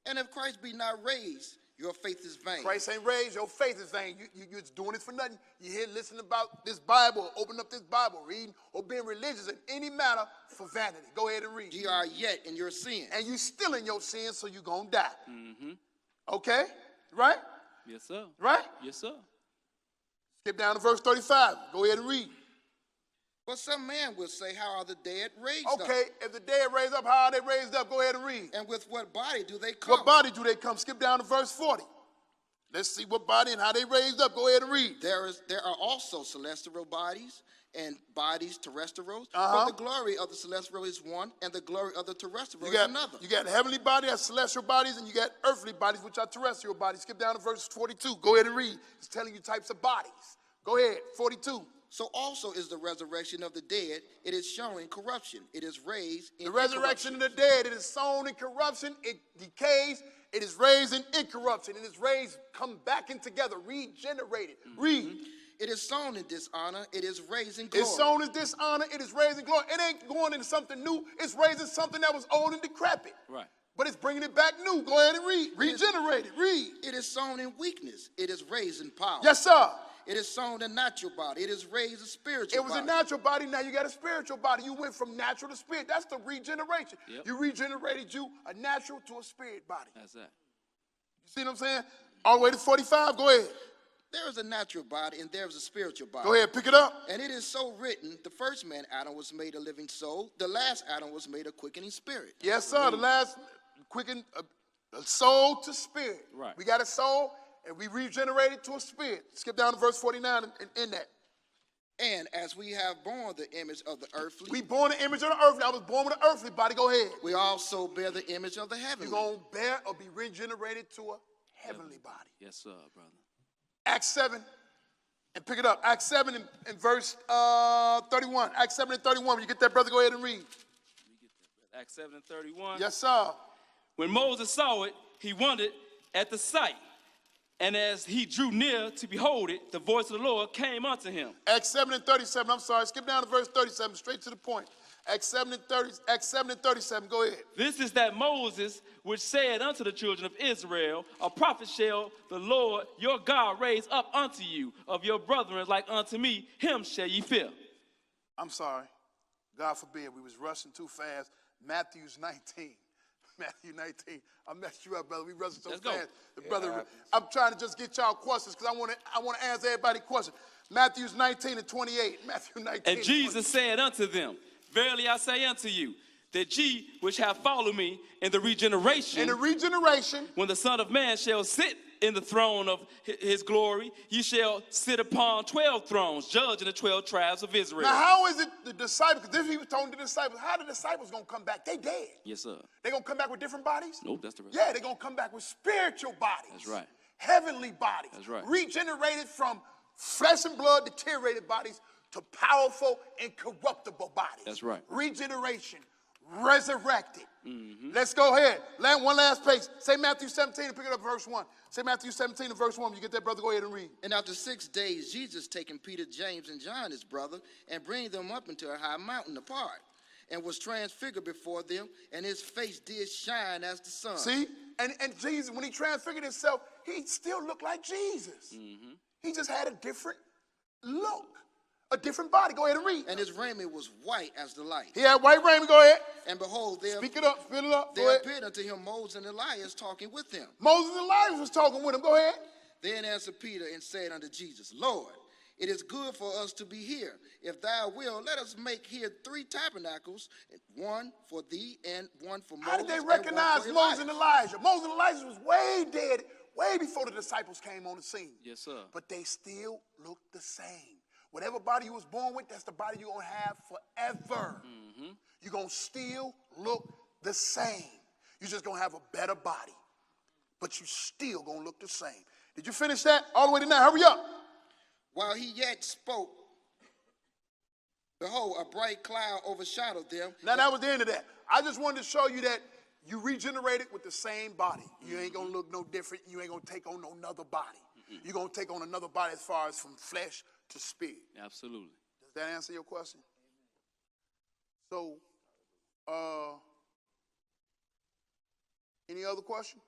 And if Christ be not raised, your faith is vain. Christ ain't raised, your faith is vain. You're just doing it for nothing. You hear listening about this Bible, open up this Bible, reading, or being religious in any matter for vanity. Go ahead and read. Ye are yet in your sin. And you still in your sin, so you're going to die. Mm-hmm. Okay? Right? Yes, sir. Right? Yes, sir. Skip down to verse 35. Go ahead and read. But some man will say, how are the dead raised up? Okay, if the dead raised up, how are they raised up? Go ahead and read. And with what body do they come? What body do they come? Skip down to verse 40. Let's see what body and how they raised up. Go ahead and read. There are also celestial bodies and bodies terrestrial. But the glory of the celestial is one, and the glory of the terrestrial is another. You got heavenly bodies, that's celestial bodies, and you got earthly bodies, which are terrestrial bodies. Skip down to verse 42. Go ahead and read. It's telling you types of bodies. Go ahead, 42. So also is the resurrection of the dead. It is shown in corruption. It is raised in the resurrection of the dead. It is sown in corruption. It decays. It is raised in incorruption. It is raised, come back in together, regenerated. Mm-hmm. Read. It is sown in dishonor. It is raised in glory. It's sown in dishonor. It is raised in glory. It ain't going into something new. It's raising something that was old and decrepit. Right. But it's bringing it back new. Go ahead and read. Regenerated. Read. It is sown in weakness. It is raised in power. Yes, sir. It is sown a natural body. It is raised a spiritual body. It was a natural body. Now you got a spiritual body. You went from natural to spirit. That's the regeneration. Yep. You regenerated you a natural to a spirit body. That's that. You see what I'm saying? All the way to 45. Go ahead. There is a natural body and there is a spiritual body. Go ahead. Pick it up. And it is so written, the first man, Adam, was made a living soul. The last Adam was made a quickening spirit. Yes, sir. The last quickened a soul to spirit. Right. We got a soul. And we regenerated to a spirit. Skip down to verse 49 and in that. And as we have borne the image of the earthly. We born the image of the earthly. I was born with an earthly body. Go ahead. We also bear the image of the heavenly. You're going to bear or be regenerated to a heavenly body. Yes, sir, brother. Acts 7. And pick it up. Acts 7 and verse 31. Acts 7 and 31. When you get that, brother, go ahead and read. Let me get that. Acts 7 and 31. Yes, sir. When Moses saw it, he wondered at the sight. And as he drew near to behold it, the voice of the Lord came unto him. Acts 7 and 37. I'm sorry. Skip down to verse 37. Straight to the point. Acts 7 and 37. Go ahead. This is that Moses which said unto the children of Israel, a prophet shall the Lord your God raise up unto you of your brethren like unto me. Him shall ye fear. I'm sorry. God forbid. We was rushing too fast. Matthew's 19. Matthew 19. I messed you up, brother. We rushing so fast. Brother, I'm trying to just get y'all questions because I want to answer everybody's question. Matthew's 19 and 28. Matthew 19. And Jesus said unto them, verily I say unto you, that ye which have followed me in the regeneration, when the Son of Man shall sit in the throne of his glory, ye shall sit upon 12 thrones, judging the 12 tribes of Israel. Now, how is it the disciples, because this he was telling the disciples, how the disciples going to come back? They dead. Yes, sir. They going to come back with different bodies? Nope, that's the rest. Yeah, they going to come back with spiritual bodies. That's right. Heavenly bodies. That's right. Regenerated from flesh and blood, deteriorated bodies, to powerful, incorruptible bodies. That's right. Regeneration. Resurrected. Mm-hmm. Let's go ahead. One last page. Say Matthew 17 and pick it up verse 1. Say Matthew 17 and verse 1. When you get that, brother, go ahead and read. And after 6 days, Jesus taking Peter, James, and John, his brother, and bringing them up into a high mountain apart, and was transfigured before them, and his face did shine as the sun. See? And Jesus, when he transfigured himself, he still looked like Jesus. Mm-hmm. He just had a different look, a different body. Go ahead and read. And his raiment was white as the light. He had white raiment. Go ahead. And behold, there speak it up, spit it up. There appeared unto him Moses and Elias talking with him. Moses and Elias was talking with him. Go ahead. Then answered Peter and said unto Jesus, Lord, it is good for us to be here. If thou wilt, let us make here 3 tabernacles, one for thee and one for Moses. How did they recognize Moses and Elijah? Moses and Elijah was way dead, way before the disciples came on the scene. Yes, sir. But they still look the same. Whatever body you was born with, that's the body you're going to have forever. Mm-hmm. You're going to still look the same. You're just going to have a better body. But you still going to look the same. Did you finish that? All the way to now. Hurry up. While he yet spoke, behold, a bright cloud overshadowed them. Now that was the end of that. I just wanted to show you that you regenerated with the same body. You ain't going to look no different. You ain't going to take on no another body. Mm-mm. You're going to take on another body as far as from flesh to spirit. Absolutely. Does that answer your question? So, any other question?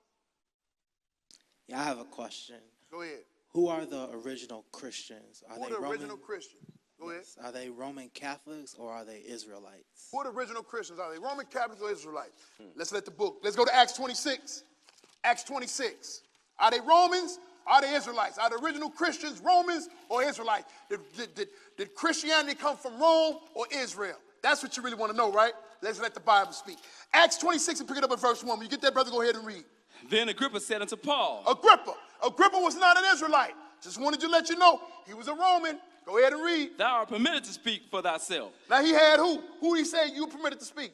Yeah, I have a question. Go ahead. Who are the original Christians? Who are the original Christians? Go ahead. Are they Roman Catholics or are they Israelites? Who are the original Christians? Are they Roman Catholics or Israelites? Let's let the book. Let's go to Acts 26. Acts 26. Are they Romans? Are they Israelites? Are the original Christians Romans or Israelites? Did Christianity come from Rome or Israel? That's what you really want to know, right? Let's let the Bible speak. Acts 26 and pick it up at verse 1. When you get that, brother, go ahead and read. Then Agrippa said unto Paul. Agrippa was not an Israelite. Just wanted to let you know he was a Roman. Go ahead and read. Thou art permitted to speak for thyself. Now he had who? Who he said you were permitted to speak?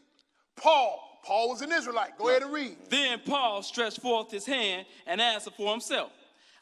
Paul. Paul was an Israelite. Go ahead and read. Then Paul stretched forth his hand and answered for himself.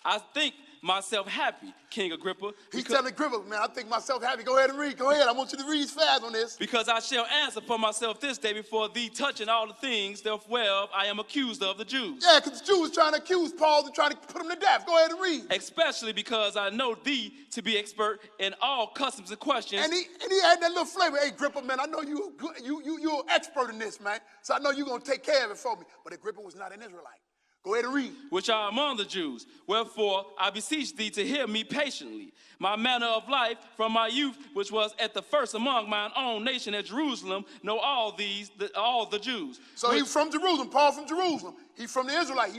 I think myself happy, King Agrippa. He's telling Agrippa, man, I think myself happy. Go ahead and read. Go ahead. I want you to read fast on this. Because I shall answer for myself this day before thee, touching all the things whereof I am accused of the Jews. Yeah, because the Jews trying to accuse Paul and trying to put him to death. Go ahead and read. Especially because I know thee to be expert in all customs and questions. And he had that little flavor. Hey, Agrippa, man, I know you're an expert in this, man. So I know you're going to take care of it for me. But Agrippa was not an Israelite. Go ahead and read. Which are among the Jews. Wherefore I beseech thee to hear me patiently. My manner of life from my youth, which was at the first among mine own nation at Jerusalem, know all the Jews. So he's from Jerusalem. Paul from Jerusalem. He's from the Israelite.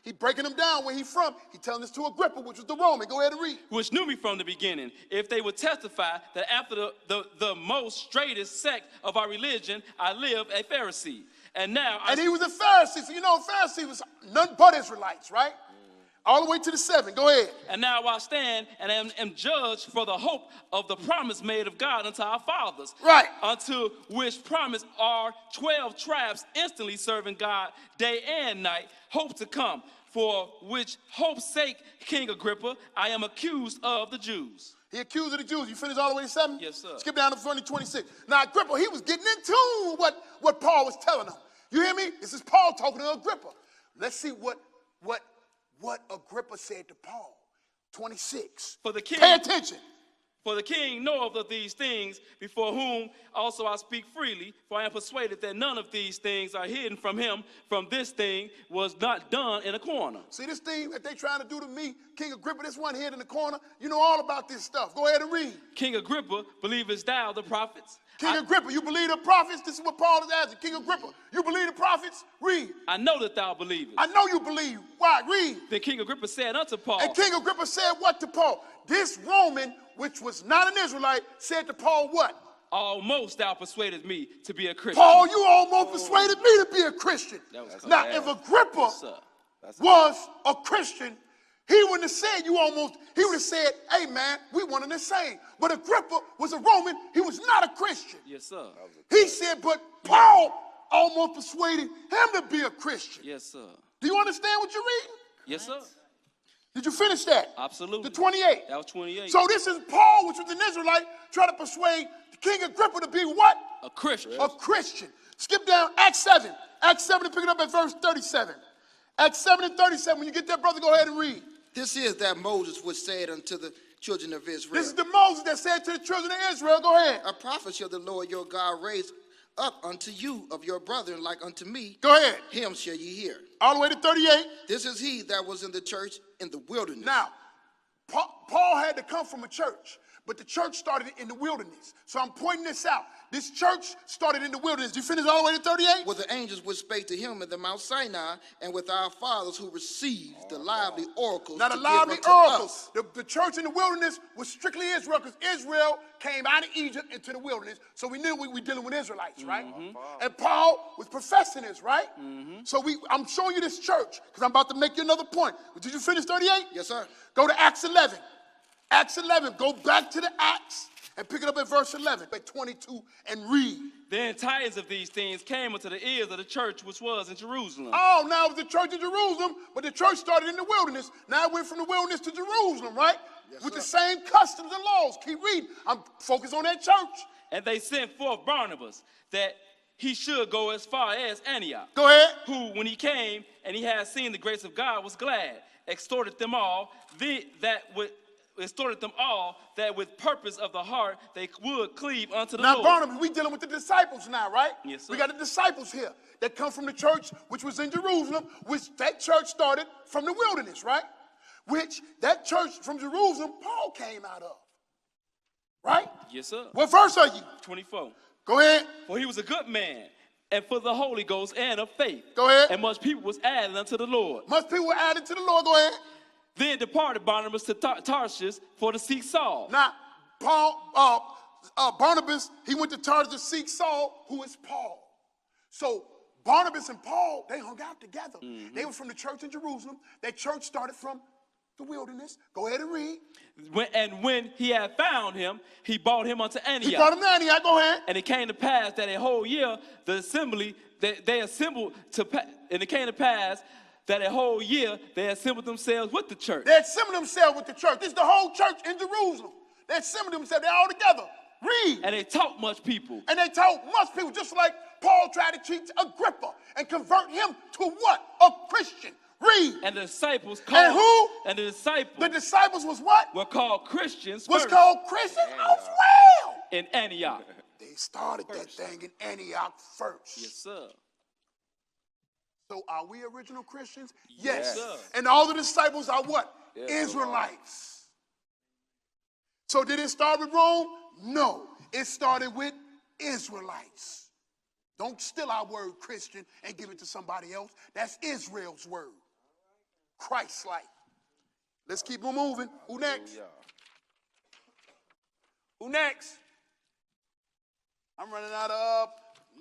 He breaking them down where he's from. He telling this to Agrippa, which was the Roman. Go ahead and read. Which knew me from the beginning, if they would testify that after the most straightest sect of our religion, I live a Pharisee. And he was a Pharisee. So you know, a Pharisee was none but Israelites, right? All the way to the 7. Go ahead. And now I stand and am judged for the hope of the promise made of God unto our fathers. Right. Unto which promise are 12 tribes instantly serving God day and night, hope to come. For which hope's sake, King Agrippa, I am accused of the Jews. He accused of the Jews. You finished all the way to 7? Yes, sir. Skip down to 26. Now, Agrippa, he was getting in tune with what Paul was telling him. You hear me? This is Paul talking to Agrippa. Let's see what Agrippa said to Paul. 26. For the king, pay attention. For the king knoweth of these things, before whom also I speak freely, for I am persuaded that none of these things are hidden from him, from this thing was not done in a corner. See this thing that they trying to do to me, King Agrippa, this one hid in the corner, you know all about this stuff. Go ahead and read. King Agrippa, believest thou the prophets? King Agrippa, you believe the prophets? This is what Paul is asking. King Agrippa, you believe the prophets? Read. I know that thou believest. I know you believe. Why? Read. Then King Agrippa said unto Paul. And King Agrippa said what to Paul? This Roman, which was not an Israelite, said to Paul what? Almost thou persuaded me to be a Christian. Paul, you almost persuaded me to be a Christian. Now, if Agrippa was a Christian, he wouldn't have said he would have said, hey man, we one and the same. But Agrippa was a Roman, he was not a Christian. Yes, sir. He said, but Paul almost persuaded him to be a Christian. Yes, sir. Do you understand what you're reading? Yes, sir. Did you finish that? Absolutely. The 28. That was 28. So this is Paul, which was an Israelite, trying to persuade King Agrippa to be what? A Christian. A Christian. Skip down Acts 7. Acts 7 and pick it up at verse 37. Acts 7 and 37. When you get there, brother, go ahead and read. This is that Moses which said unto the children of Israel. This is the Moses that said to the children of Israel. Go ahead. A prophet shall the Lord your God raise up unto you of your brethren like unto me, Go ahead. him shall ye hear. All the way to 38. This is he that was in the church in the wilderness. Now, Paul had to come from a church, but the church started in the wilderness. So I'm pointing this out. This church started in the wilderness. Do you finish all the way to 38? With the angels which spake to him in the Mount Sinai, and with our fathers who received the lively oracles. Now, the lively oracles. The church in the wilderness was strictly Israel, because Israel came out of Egypt into the wilderness. So we knew we were dealing with Israelites, right? And Paul was professing this, right? So I'm showing you this church, because I'm about to make you another point. Did you finish 38? Yes, sir. Go to Acts 11. Acts 11. Go back to the Acts and pick it up at verse 11, at 22, and read. Then tidings of these things came unto the ears of the church which was in Jerusalem. Oh, now it was the church in Jerusalem, but the church started in the wilderness. Now it went from the wilderness to Jerusalem, right? Yes, with sir. the same customs and laws. Keep reading. I'm focused on that church. And they sent forth Barnabas, that he should go as far as Antioch. Go ahead. Who, when he came and he had seen the grace of God, was glad, extorted them all that with purpose of the heart they would cleave unto the Now, Lord. Barnabas, we dealing with the disciples now, right? Yes, sir. We got the disciples here that come from the church, which was in Jerusalem, which that church started from the wilderness, right? Which that church from Jerusalem, Paul came out of, right? Yes, sir. What verse are you? 24. Go ahead. For he was a good man, and for the Holy Ghost and of faith. Go ahead. And much people was added unto the Lord. Much people were added to the Lord. Go ahead. Then departed Barnabas to Tarshish for to seek Saul. Now, Barnabas, he went to Tarshish to seek Saul, who is Paul. So Barnabas and Paul, they hung out together. They were from the church in Jerusalem. That church started from the wilderness. Go ahead and read. When he had found him, he brought him unto Antioch. He brought him to Antioch. Go ahead. And it came to pass that a whole year the assembly they assembled and it came to pass that a whole year they assembled themselves with the church. They assembled themselves with the church. This is the whole church in Jerusalem. They assembled themselves. They're all together. Read. And they taught much people. And they taught much people, just like Paul tried to teach Agrippa and convert him to what? A Christian. Read. And the disciples called. And who? And the disciples. The disciples was what? Were called Christians. Was first called Christians as well. in Antioch. They started that thing in Antioch first. Yes, sir. So are we original Christians? Yes. Sir. And all the disciples are what? Israelites. So did it start with Rome? No. It started with Israelites. Don't steal our word Christian and give it to somebody else. That's Israel's word. Christ-like. Let's keep on moving. Who next? Who next? I'm running out of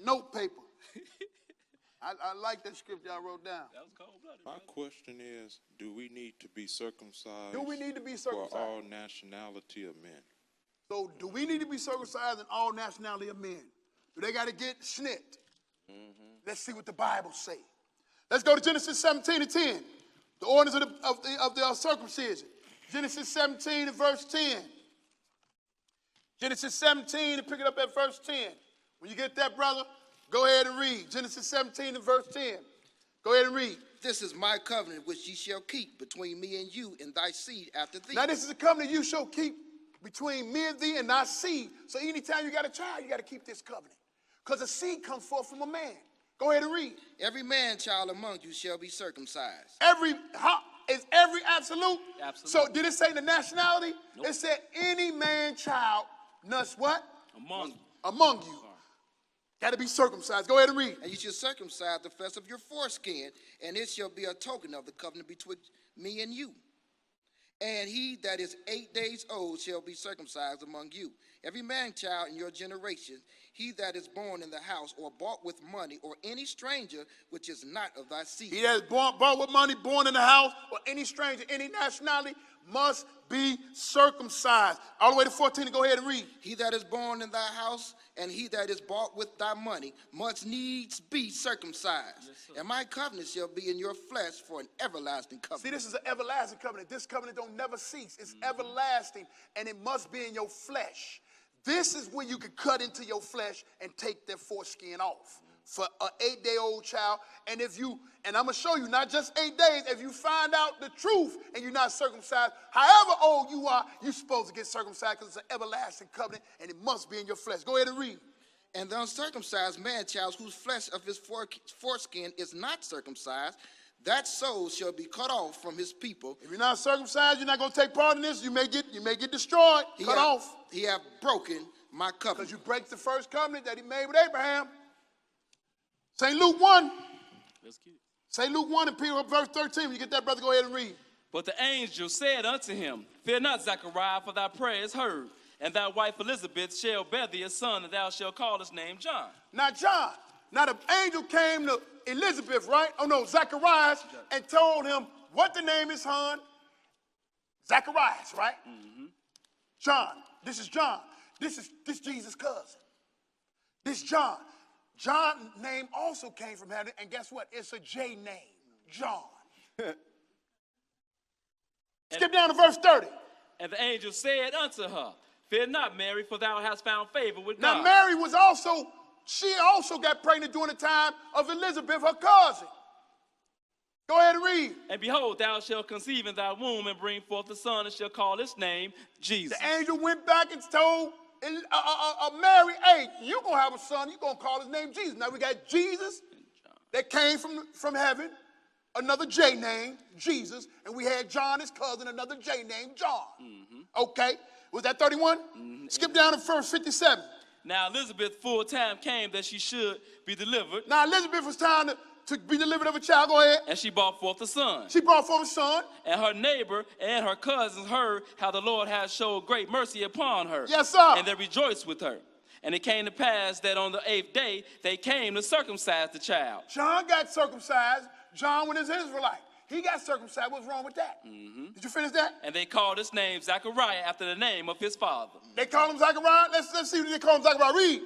note paper. I like that scripture I wrote down. That was cold-blooded. My question is, do we need to be circumcised? Do we need to be circumcised? For all nationality of men? So do we need to be circumcised in all nationality of men? Do they got to get schnipped? Let's see what the Bible say. Let's go to Genesis 17:10. The ordinance of the circumcision. Genesis 17 and verse 10. Genesis 17 and pick it up at verse 10. When you get that, brother, go ahead and read. Genesis 17 and verse 10. Go ahead and read. This is my covenant which ye shall keep between me and you and thy seed after thee. Now this is a covenant you shall keep between me and thee and thy seed. So anytime you got a child, you got to keep this covenant. Because a seed comes forth from a man. Go ahead and read. Every man child among you shall be circumcised. Is every absolute? Absolute. So did it say the nationality? Nope. It said any man child must what? Among you. Got to be circumcised. Go ahead and read. And you shall circumcise the flesh of your foreskin, and it shall be a token of the covenant between me and you. And he that is 8 days old shall be circumcised among you. Every man child in your generation, he that is born in the house or bought with money, or any stranger which is not of thy seed. He that is bought with money, born in the house, or any stranger, any nationality, must be circumcised. All the way to 14, to go ahead and read. He that is born in thy house and he that is bought with thy money must needs be circumcised. Yes, and my covenant shall be in your flesh for an everlasting covenant. See, this is an everlasting covenant. This covenant don't never cease. It's everlasting, and it must be in your flesh. This is where you can cut into your flesh and take their foreskin off for an 8-day-old child. And I'm going to show you, not just 8 days, if you find out the truth and you're not circumcised, however old you are, you're supposed to get circumcised because it's an everlasting covenant and it must be in your flesh. Go ahead and read. And the uncircumcised man-child whose flesh of his foreskin is not circumcised, that soul shall be cut off from his people. If you're not circumcised, you're not going to take part in this. You may get destroyed, cut off. He have broken my covenant. Because you break the first covenant that he made with Abraham. St. Luke 1. Let's get it. St. Luke 1 and Peter verse 13. When you get that, brother, go ahead and read. But the angel said unto him, Fear not, Zechariah, for thy prayer is heard, and thy wife Elizabeth shall bear thee a son, and thou shalt call his name John. Now John. Now the angel came to Elizabeth, right? Oh no, Zacharias, and told him what the name is, son. Zacharias, right? Mm-hmm. John. This is John. This Jesus' cousin. This John. John's name also came from heaven, and guess what? It's a J name, John. Skip down to verse 30. And the angel said unto her, Fear not, Mary, for thou hast found favor with God. Now Mary she also got pregnant during the time of Elizabeth, her cousin. Go ahead and read. And behold, thou shalt conceive in thy womb and bring forth a son, and shall call his name Jesus. The angel went back and told Mary, hey, you're going to have a son, you're going to call his name Jesus. Now we got Jesus that came from heaven, another J name, Jesus, and we had John, his cousin, another J name, John. Mm-hmm. Okay, was that 31? Mm-hmm. Skip down to verse 57. Now Elizabeth full time came that she should be delivered. Now Elizabeth was time to be delivered of a child. Go ahead. And she brought forth a son. She brought forth a son. And her neighbor and her cousins heard how the Lord had showed great mercy upon her. Yes, sir. And they rejoiced with her. And it came to pass that on the 8th day they came to circumcise the child. John got circumcised. John was an Israelite. He got circumcised. What's wrong with that? Mm-hmm. Did you finish that? And they called his name Zechariah after the name of his father. They called him Zechariah? Let's see what they call him Zechariah. Read.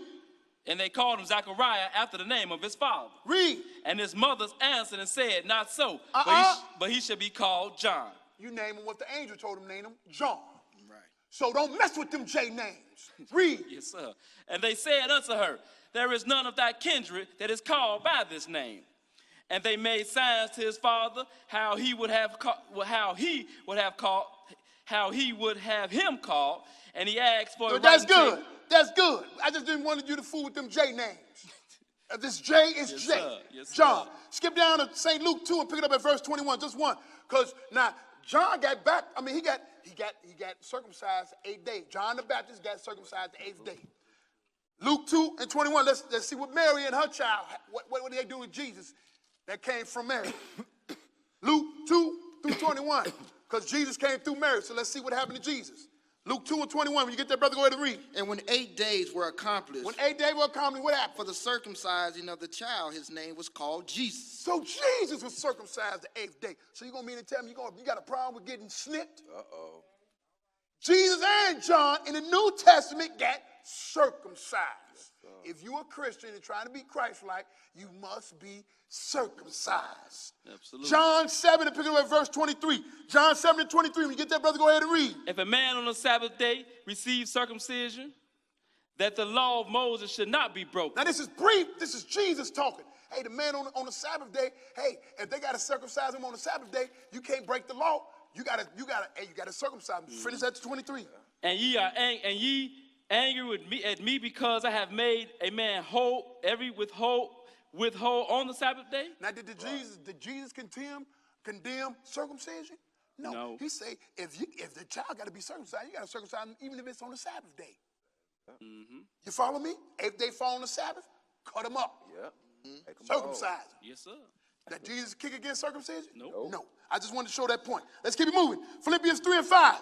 And they called him Zechariah after the name of his father. Read. And his mother's answered and said, Not so, but he shall be called John. You name him what the angel told him to name him, John. Right. So don't mess with them J names. Read. Yes, sir. And they said unto her, There is none of thy kindred that is called by this name. And they made signs to his father how he would have him called, and he asked for it. That's good. That's good. I just didn't want you to fool with them J names. This J is yes, J. Sir. Yes, John. Sir. Skip down to St. Luke 2 and pick it up at verse 21. Just one. Because now John got back. I mean, he got circumcised the 8th day. John the Baptist got circumcised the 8th day. Luke 2 and 21. Let's see what Mary and her child. What did they do with Jesus? That came from Mary. Luke 2 through 21. Because Jesus came through Mary. So let's see what happened to Jesus. Luke 2 and 21. When you get that, brother, go ahead and read. And when 8 days were accomplished. What happened? For the circumcising of the child, his name was called Jesus. So Jesus was circumcised the 8th day. So you're going to mean to tell me you got a problem with getting snipped? Uh-oh. Jesus and John in the New Testament got circumcised. If you're a Christian and trying to be Christ-like, you must be circumcised. Absolutely. John 7, and pick it up at verse 23. John 7 and 23. When you get that, brother, go ahead and read. If a man on the Sabbath day receives circumcision, that the law of Moses should not be broken. Now this is brief. This is Jesus talking. Hey, the man on the Sabbath day, hey, if they got to circumcise him on the Sabbath day, you can't break the law. You gotta circumcise him. Finish that to 23. And ye are angry at me because I have made a man whole, every withhold on the Sabbath day? Now, did Jesus condemn circumcision? No. He say if the child got to be circumcised, you got to circumcise him even if it's on the Sabbath day. Mm-hmm. You follow me? If they fall on the Sabbath, cut them up. Yeah. Mm-hmm. Circumcise them. Yes, sir. That Jesus kick against circumcision? Nope. No. I just wanted to show that point. Let's keep it moving. Philippians 3 and 5.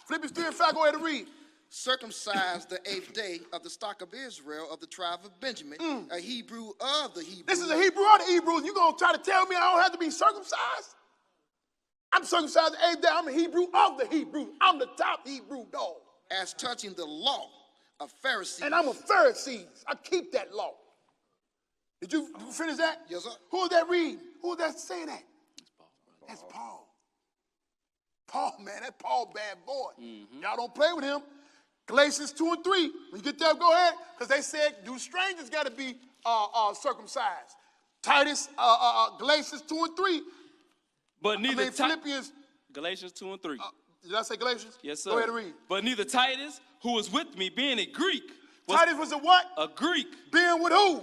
Philippians 3 and 5. Go ahead and read. Circumcised the 8th day of the stock of Israel of the tribe of Benjamin, a Hebrew of the Hebrews. This is a Hebrew of the Hebrews. You gonna try to tell me I don't have to be circumcised? I'm circumcised the 8th day. I'm a Hebrew of the Hebrews. I'm the top Hebrew dog. As touching the law of Pharisees. And I'm a Pharisee. I keep that law. Did you finish that? Yes, sir. Who is that reading? Who is that saying that? That's Paul. Paul, man, that Paul bad boy. Mm-hmm. Y'all don't play with him. Galatians 2 and 3. When you get there, go ahead. Because they said, do strangers got to be circumcised? Titus, Galatians 2 and 3. But neither Philippians. Galatians 2 and 3. Did I say Galatians? Yes, sir. Go ahead and read. But neither Titus, who was with me, being a Greek, Titus was a what? A Greek. Being with who?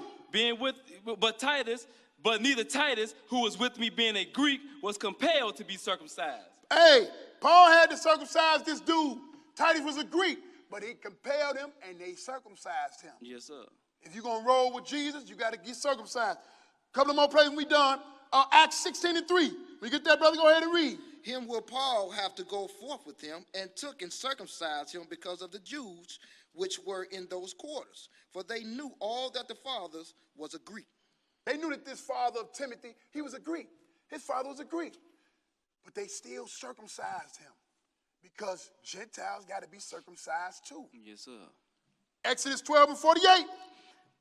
But neither Titus, who was with me being a Greek, was compelled to be circumcised. Hey, Paul had to circumcise this dude. Titus was a Greek, but he compelled him and they circumcised him. Yes, sir. If you're going to roll with Jesus, you got to get circumcised. A couple of more places we done. Acts 16:3. When you get that, brother, go ahead and read. Him will Paul have to go forth with him, and took and circumcised him because of the Jews which were in those quarters. For they knew all that the fathers was a Greek. They knew that this father of Timothy, he was a Greek. His father was a Greek. But they still circumcised him because Gentiles got to be circumcised too. Yes, sir. Exodus 12:48.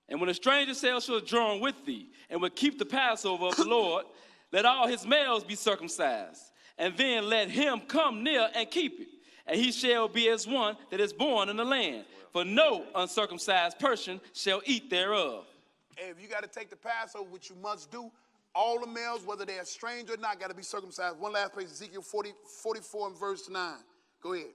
And when a stranger shall sojourn with thee, and will keep the Passover of the Lord, let all his males be circumcised. And then let him come near and keep it. And he shall be as one that is born in the land. For no uncircumcised person shall eat thereof. Hey, if you got to take the Passover, which you must do, all the males, whether they're strange or not, got to be circumcised. One last place, Ezekiel 44 and verse 9. Go ahead.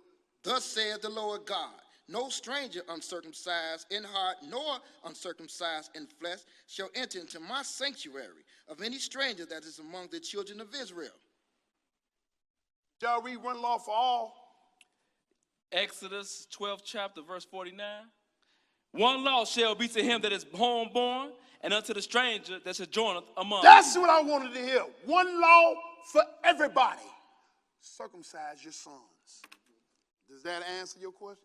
Thus saith the Lord God, no stranger uncircumcised in heart, nor uncircumcised in flesh, shall enter into my sanctuary of any stranger that is among the children of Israel. Y'all read one law for all. Exodus 12th chapter, verse 49. One law shall be to him that is homeborn, and unto the stranger that sojourneth among That's what I wanted to hear. One law for everybody. Circumcise your sons. Does that answer your question?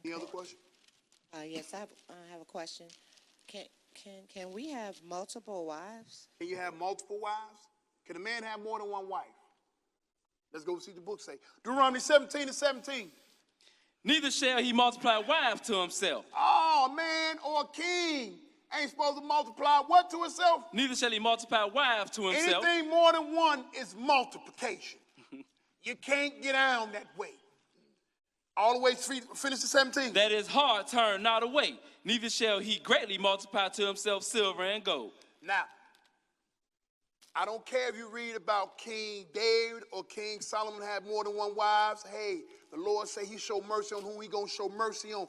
Any other question? Yes, I have a question. Can we have multiple wives? Can you have multiple wives? Can a man have more than one wife? Let's go see what the book say. Deuteronomy 17:17. Neither shall he multiply wives to himself. Oh, man, or a king ain't supposed to multiply what to himself? Neither shall he multiply wives to himself. Anything more than one is multiplication. You can't get down that way. All the way to finish the 17. That his heart turn not away. Neither shall he greatly multiply to himself silver and gold. Now, I don't care if you read about King David or King Solomon had more than one wives. Hey, the Lord say he show mercy on whom he going to show mercy on.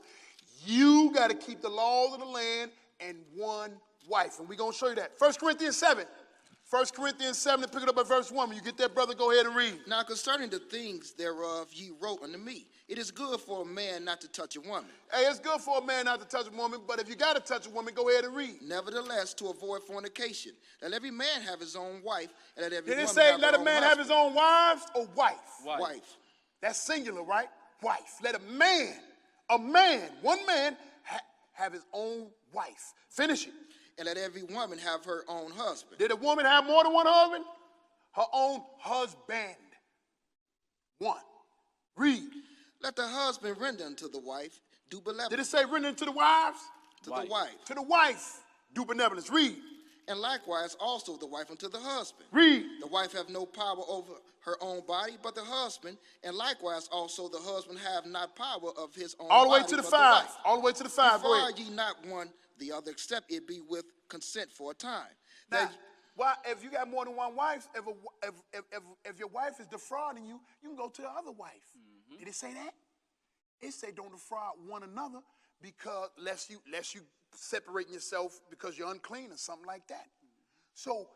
You got to keep the laws of the land and one wife. And we're going to show you that. 1 Corinthians 7. 1 Corinthians 7, and pick it up at verse 1. When you get that, brother, go ahead and read. Now concerning the things thereof ye wrote unto me, it is good for a man not to touch a woman. Hey, it's good for a man not to touch a woman, but if you got to touch a woman, go ahead and read. Nevertheless, to avoid fornication, let every man have his own wife, and let every woman have her own husband. Did it say let a man have his own wives or wife? Wife. That's singular, right? Wife. Let a man, one man, have his own wife. Finish it. And let every woman have her own husband. Did a woman have more than one husband? Her own husband. One. Read. Let the husband render unto the wife due benevolence. Did it say render unto the wives? To the wife. To the wife. Due benevolence. Read. And likewise also the wife unto the husband. Read. The wife have no power over her own body, but the husband, and likewise also the husband have not power of his own body. All the way to the 5. All the way to the 5. Go ahead. Defraud ye not one the other, except it be with consent for a time. Now, why, if you got more than one wife, if your wife is defrauding you, you can go to the other wife. Mm-hmm. Did it say that? It say don't defraud one another because lest you separating yourself because you're unclean or something like that. So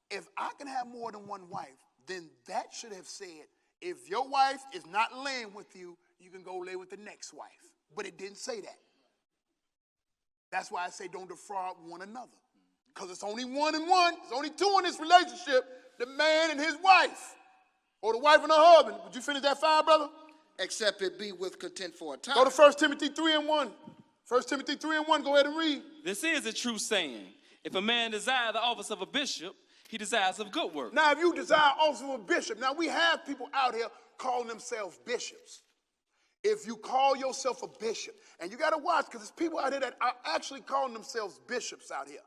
if I can have more than one wife, then that should have said if your wife is not laying with you, you can go lay with the next wife. But it didn't say that. That's why I say don't defraud one another. Because it's only one and one. There's only two in this relationship, the man and his wife. Or the wife and her husband. Would you finish that 5, brother? Except it be with content for a time. Go to 1 Timothy 3 and 1. 1 Timothy 3 and 1, go ahead and read. This is a true saying. If a man desire the office of a bishop, he desires of good work. Now, if you desire office of a bishop, now we have people out here calling themselves bishops. If you call yourself a bishop, and you got to watch, because there's people out here that are actually calling themselves bishops out here,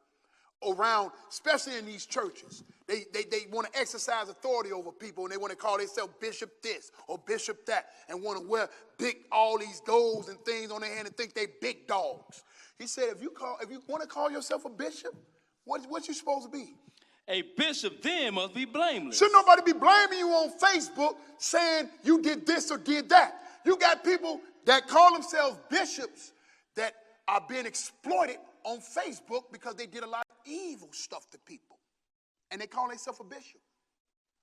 around, especially in these churches. They want to exercise authority over people, and they want to call themselves bishop this or bishop that, and want to wear all these golds and things on their hand and think they big dogs. He said, if you want to call yourself a bishop, what you supposed to be? A bishop then must be blameless. Should nobody be blaming you on Facebook saying you did this or did that? You got people that call themselves bishops that are being exploited on Facebook because they did a lot of evil stuff to people. And they call themselves a bishop.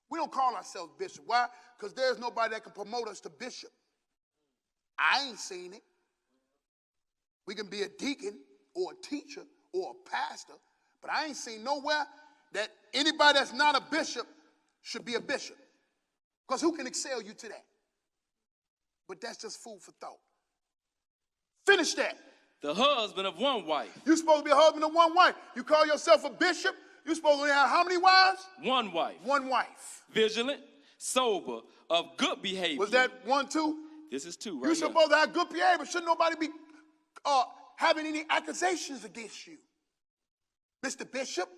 We don't call ourselves bishop. Why? Because there's nobody that can promote us to bishop. I ain't seen it. We can be a deacon or a teacher or a pastor, but I ain't seen nowhere that anybody that's not a bishop should be a bishop. Because who can excel you to that? But that's just food for thought. Finish that. The husband of one wife. You're supposed to be a husband of one wife. You call yourself a bishop, you're supposed to have how many wives? One wife. One wife. Vigilant, sober, of good behavior. Was that 1, 2? This is 2 right You're supposed to have good behavior. Shouldn't nobody be having any accusations against you? Mr. Bishop,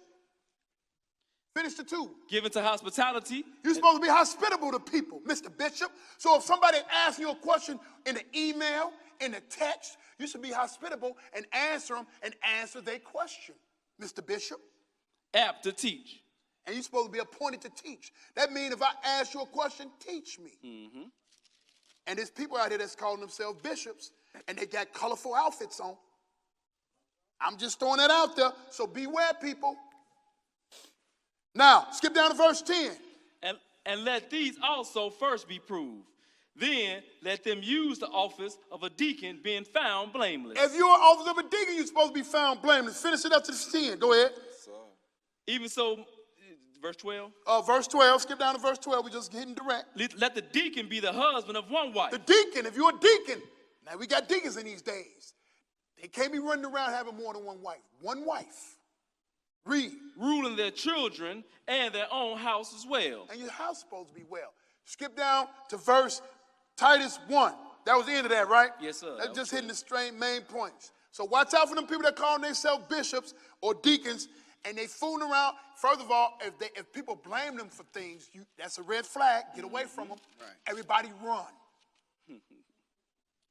finish the 2. Given to hospitality. You're supposed to be hospitable to people, Mr. Bishop. So if somebody asks you a question in an email, in a text, you should be hospitable and answer them and answer their question, Mr. Bishop. Apt to teach. And you're supposed to be appointed to teach. That means if I ask you a question, teach me. Mm-hmm. And there's people out here that's calling themselves bishops, and they got colorful outfits on. I'm just throwing that out there, so beware, people. Now, skip down to verse 10. And let these also first be proved. Then let them use the office of a deacon, being found blameless. If you're an office of a deacon, you're supposed to be found blameless. Finish it up to the 10. Go ahead. Even so, verse 12. Verse 12. Skip down to verse 12. We're just getting direct. Let the deacon be the husband of one wife. The deacon, if you're a deacon. Now, we got deacons in these days. They can't be running around having more than one wife. One wife. Read. Ruling their children and their own house as well. And your house is supposed to be well. Skip down to verse Titus 1. That was the end of that, right? Yes, sir. That's just hitting the main points. So watch out for them people that call themselves bishops or deacons, and they fooling around. First of all, if people blame them for things, that's a red flag. Get away from them. Right. Everybody run.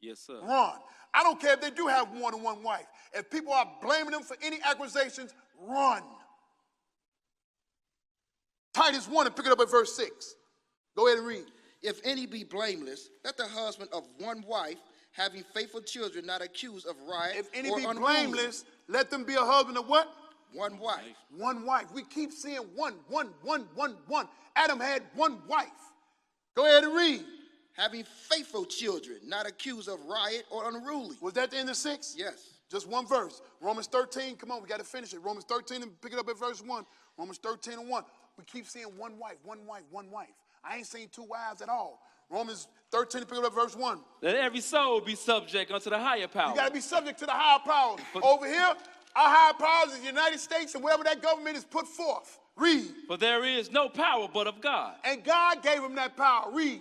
Yes, sir. Run. I don't care if they do have more than one wife. If people are blaming them for any accusations, run. Titus 1 and pick it up at verse 6. Go ahead and read. If any be blameless, let the husband of one wife, having faithful children, not accused of riot or If any be unruly. blameless, let them be a husband of what? One wife. One wife. We keep seeing one. Adam had one wife. Go ahead and read. Having faithful children, not accused of riot or unruly. Was that the end of 6? Yes. Just one verse. Romans 13. Come on, we got to finish it. Romans 13 and pick it up at verse 1. Romans 13 and 1. We keep seeing one wife. I ain't seen 2 wives at all. Romans 13 and pick it up at verse 1. Let every soul be subject unto the higher power. You got to be subject to the higher powers. Over here, our higher powers is the United States and whatever that government is put forth. Read. For there is no power but of God. And God gave him that power. Read.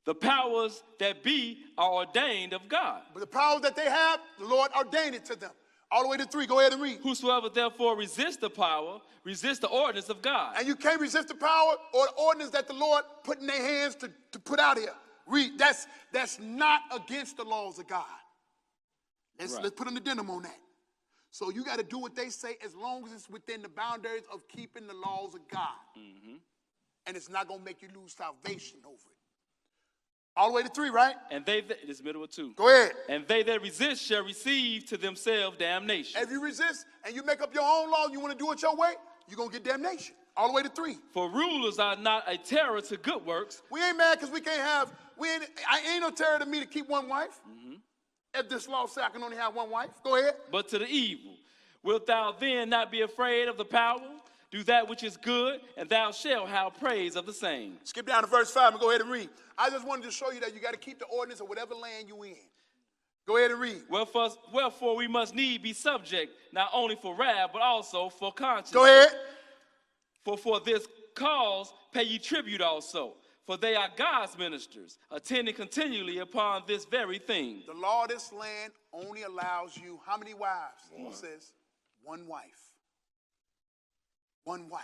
The powers that be are ordained of God. But the powers that they have, the Lord ordained it to them. All the way to 3. Go ahead and read. Whosoever therefore resists the power, resists the ordinance of God. And you can't resist the power or the ordinance that the Lord put in their hands to put out here. Read. That's not against the laws of God. Let's put an addendum on that. So you got to do what they say as long as it's within the boundaries of keeping the laws of God. Mm-hmm. And it's not going to make you lose salvation over it. All the way to 3, right? And they, this middle of 2. Go ahead. And they that resist shall receive to themselves damnation. If you resist and you make up your own law, you want to do it your way, you're going to get damnation. All the way to 3. For rulers are not a terror to good works. We ain't mad because we can't have, ain't no terror to me to keep one wife. Mm-hmm. If this law says I can only have one wife. Go ahead. But to the evil. Wilt thou then not be afraid of the power? Do that which is good, and thou shalt have praise of the same. Skip down to verse 5 and go ahead and read. I just wanted to show you that you got to keep the ordinance of whatever land you in. Go ahead and read. Wherefore we must need be subject, not only for wrath, but also for conscience. Go ahead. For this cause pay ye tribute also, for they are God's ministers, attending continually upon this very thing. The law of this land only allows you how many wives? It says one wife. One wife.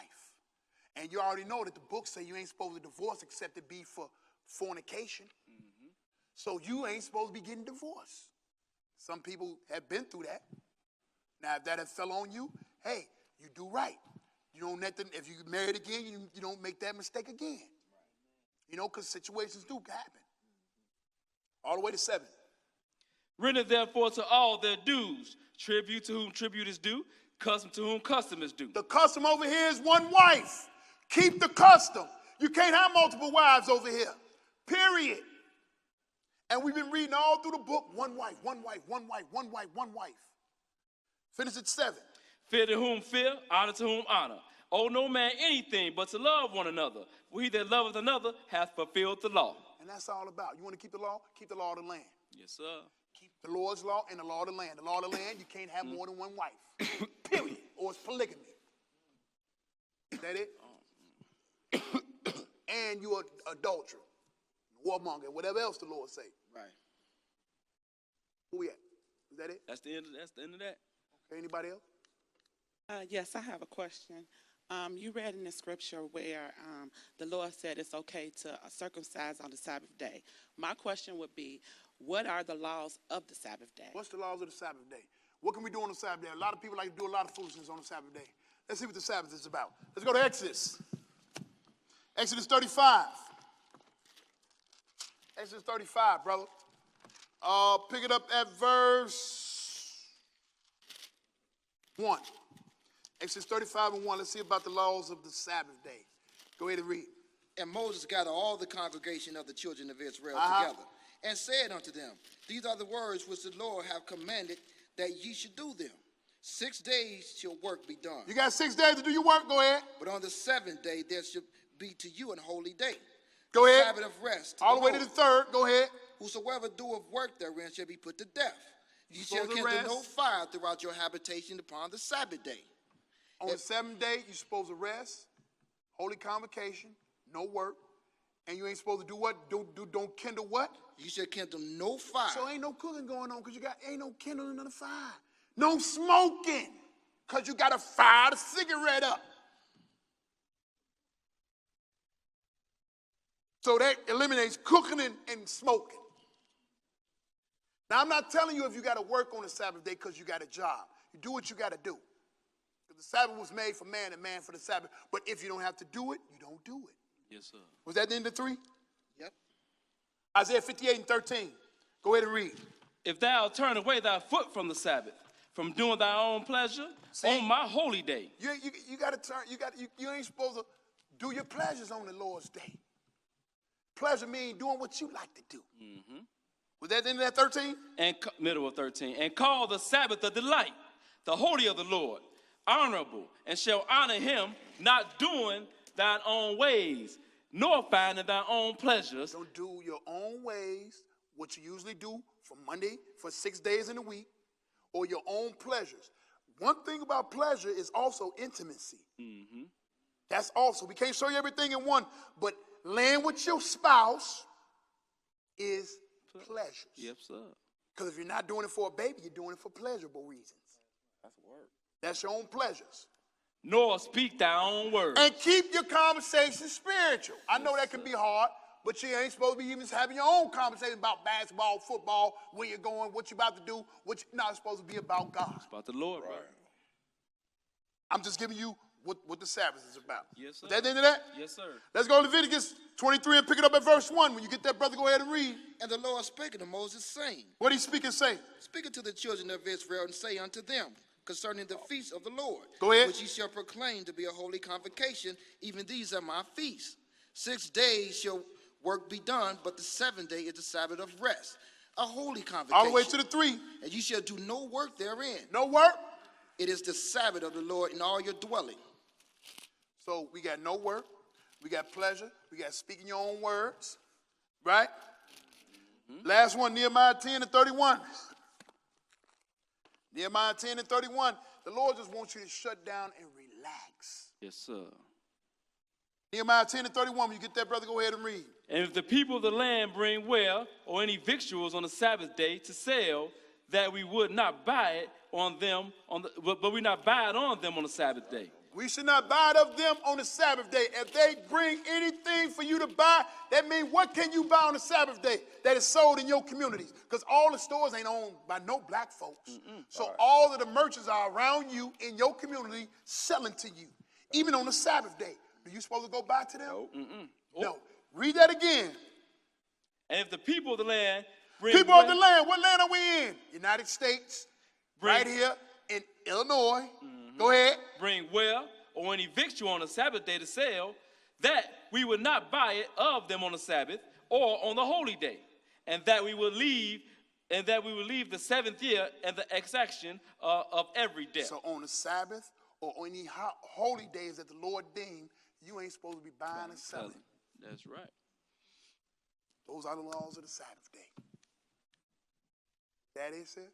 And you already know that the book say you ain't supposed to divorce except it be for fornication. Mm-hmm. So you ain't supposed to be getting divorced. Some people have been through that. Now, if that has fell on you, hey, you do right. You don't let them, if you get married again, you don't make that mistake again. You know, because situations do happen. All the way to 7. Render therefore to all their dues, tribute to whom tribute is due, custom to whom custom is due. The custom over here is one wife. Keep the custom. You can't have multiple wives over here. Period. And we've been reading all through the book, one wife, one wife, one wife, one wife, one wife. Finish at 7. Fear to whom fear, honor to whom honor. Owe no man anything but to love one another. For he that loveth another hath fulfilled the law. And that's all about. You want to keep the law? Keep the law of the land. Yes, sir. Keep the Lord's law and the law of the land. The law of the land, you can't have more than one wife. Period. Or it's polygamy. Is that it? And you're adulterer, warmonger, whatever else the Lord say. Right. Who we at? Is that it? That's the end of that. Okay, anybody else? Yes, I have a question. You read in the scripture where the Lord said it's okay to circumcise on the Sabbath day. My question would be, what are the laws of the Sabbath day? What's the laws of the Sabbath day? What can we do on the Sabbath day? A lot of people like to do a lot of foolishness on the Sabbath day. Let's see what the Sabbath is about. Let's go to Exodus. Exodus 35. Exodus 35, brother. Pick it up at verse 1. Exodus 35 and 1. Let's see about the laws of the Sabbath day. Go ahead and read. And Moses gathered all the congregation of the children of Israel together, and said unto them, These are the words which the Lord hath commanded that ye should do them. 6 days shall work be done. You got 6 days to do your work. Go ahead. But on the 7th day there shall be to you an holy day. Go ahead. Sabbath of rest. All the way to the 3rd. Go ahead. Whosoever doeth work therein shall be put to death. Ye shall kindle no fire throughout your habitation upon the Sabbath day. On the 7th day, you're supposed to rest, holy convocation, no work, and you ain't supposed to do what? Don't kindle what? You shall kindle no fire. So ain't no cooking going on because ain't no kindling of the fire. No smoking because you got to fire the cigarette up. So that eliminates cooking and smoking. Now, I'm not telling you if you got to work on the Sabbath day because you got a job. You do what you got to do. The Sabbath was made for man and man for the Sabbath. But if you don't have to do it, you don't do it. Yes, sir. Was that the end of 3? Yep. Isaiah 58 and 13. Go ahead and read. If thou turn away thy foot from the Sabbath, from doing thy own pleasure, on my holy day. You got to turn. You ain't supposed to do your pleasures on the Lord's day. Pleasure means doing what you like to do. Mm-hmm. Was that the end of that 13? And middle of 13. And call the Sabbath a delight, the holy of the Lord, honorable, and shall honor him, not doing thine own ways, nor finding thy own pleasures. Don't do your own ways, what you usually do from Monday for 6 days in a week, or your own pleasures. One thing about pleasure is also intimacy. Mm-hmm. That's also, we can't show you everything in one, but laying with your spouse is pleasures. Yep, sir. Because if you're not doing it for a baby, you're doing it for pleasurable reasons. That's a word. That's your own pleasures. Nor speak thy own words. And keep your conversation spiritual. I know that can be hard, but you ain't supposed to be even having your own conversation about basketball, football, where you're going, what you're about to do. What you're not supposed to be about God. It's about the Lord, right? I'm just giving you what the Sabbath is about. Yes, sir. Is that the end of that? Yes, sir. Let's go to Leviticus 23 and pick it up at verse 1. When you get that, brother, go ahead and read. And the Lord spake unto Moses, saying, What he speaking, say? Speak to the children of Israel, and say unto them, concerning the feasts of the Lord, go ahead, which ye shall proclaim to be a holy convocation, even these are my feasts. 6 days shall work be done, but the 7th day is the Sabbath of rest, a holy convocation. All the way to the 3. And you shall do no work therein. No work? It is the Sabbath of the Lord in all your dwelling. So we got no work, we got pleasure, we got speaking your own words, right? Mm-hmm. Last one, Nehemiah 10 and 31. Nehemiah 10 and 31. The Lord just wants you to shut down and relax. Yes, sir. Nehemiah 10 and 31. When you get that, brother, go ahead and read. And if the people of the land bring well or any victuals on the Sabbath day to sell, that we would not buy it on them, but we not buy it on them on the Sabbath day. We should not buy it of them on the Sabbath day. If they bring anything for you to buy, that means what can you buy on the Sabbath day that is sold in your communities? Because all the stores ain't owned by no black folks. So all of the merchants are around you in your community selling to you. Even on the Sabbath day. Are you supposed to go back to them? Nope. No. Read that again. And if the people of the land bring People of the land, what land are we in? United States, right here in Illinois. Go ahead. bring well or any victual on the Sabbath day to sell, that we would not buy it of them on the Sabbath or on the holy day, and that we will leave the seventh year and the exaction of every debt. So on the Sabbath or on any holy days that the Lord deemed, you ain't supposed to be buying and selling. That's right. Those are the laws of the Sabbath day. That is it?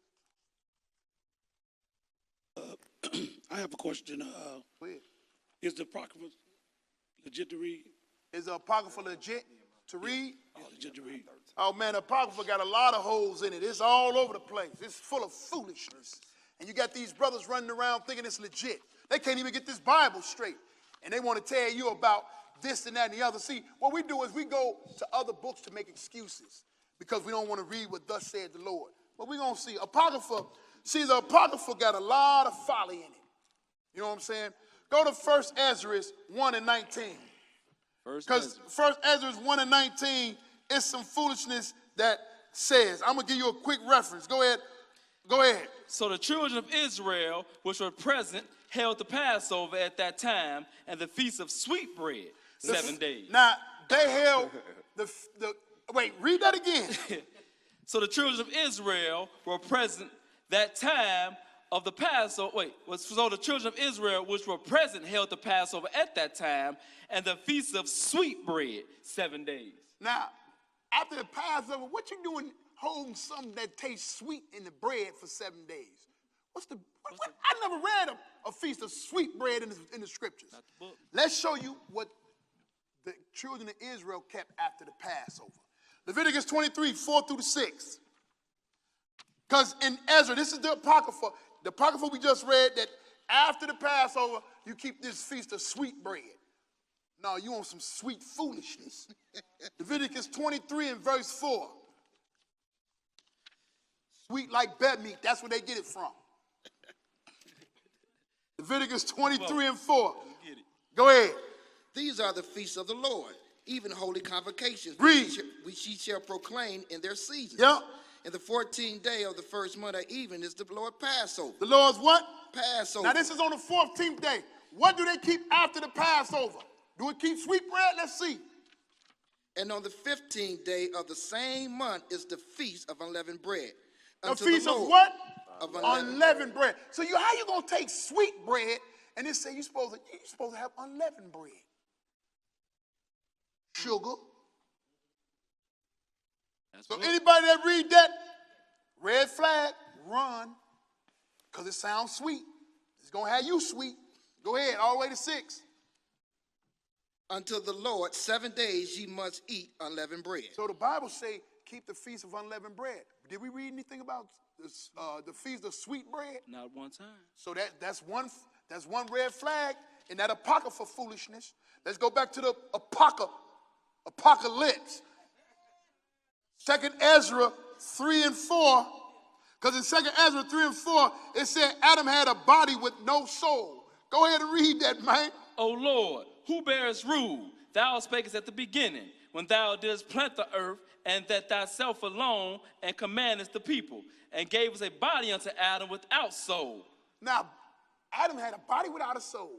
I have a question. Is the Apocrypha legit to read? Is the Apocrypha legit to read? Yeah, legit to read. Oh man, the Apocrypha got a lot of holes in it. It's all over the place. It's full of foolishness. And you got these brothers running around thinking it's legit. They can't even get this Bible straight. And they want to tell you about this and that and the other. See, what we do is we go to other books to make excuses because we don't want to read what thus said the Lord. But we're going to see. Apocrypha, see, the Apocrypha got a lot of folly in it. You know what I'm saying? Go to 1 Esdras 1 and 19. Because 1 Esdras 1 and 19 is some foolishness that says. I'm going to give you a quick reference. Go ahead. Go ahead. So the children of Israel, which were present, held the Passover at that time and the feast of sweet bread 7 days. Now, they held wait, read that again. So the children of Israel were present that time of the Passover. So the children of Israel, which were present, held the Passover at that time and the feast of sweet bread 7 days. Now, after the Passover, what you doing holding something that tastes sweet in the bread for 7 days? I never read a feast of sweet bread in the scriptures. Not the book. Let's show you what the children of Israel kept after the Passover. Leviticus 23, 4 through 6. Because in Ezra, this is the Apocrypha. The Apocrypha we just read that after the Passover, you keep this feast of sweet bread. No, you want some sweet foolishness. Leviticus 23 and verse 4. Sweet like bed meat, that's where they get it from. Leviticus 23 and 4. Go ahead. These are the feasts of the Lord, even holy convocations, which ye shall proclaim in their seasons. Yep. And the 14th day of the first month at even is the Lord Passover. The Lord's what? Passover. Now this is on the 14th day. What do they keep after the Passover? Do it keep sweet bread? Let's see. And on the 15th day of the same month is the feast of unleavened bread. The feast of what? Of unleavened bread. So how you gonna take sweet bread and then say you're supposed to have unleavened bread? Sugar. So anybody that read that, red flag, run, because it sounds sweet. It's gonna have you sweet. Go ahead, all the way to 6. Until the Lord, 7 days ye must eat unleavened bread. So the Bible say, keep the feast of unleavened bread. Did we read anything about this, the feast of sweet bread? Not one time. So that's one red flag in that Apocrypha foolishness. Let's go back to the Apocalypse. 2 Ezra 3 and 4. Because in 2 Ezra 3 and 4, it said Adam had a body with no soul. Go ahead and read that, man. O Lord, who bears rule? Thou spakest at the beginning, when thou didst plant the earth, and that thyself alone, and commandest the people, and gave us a body unto Adam without soul. Now, Adam had a body without a soul.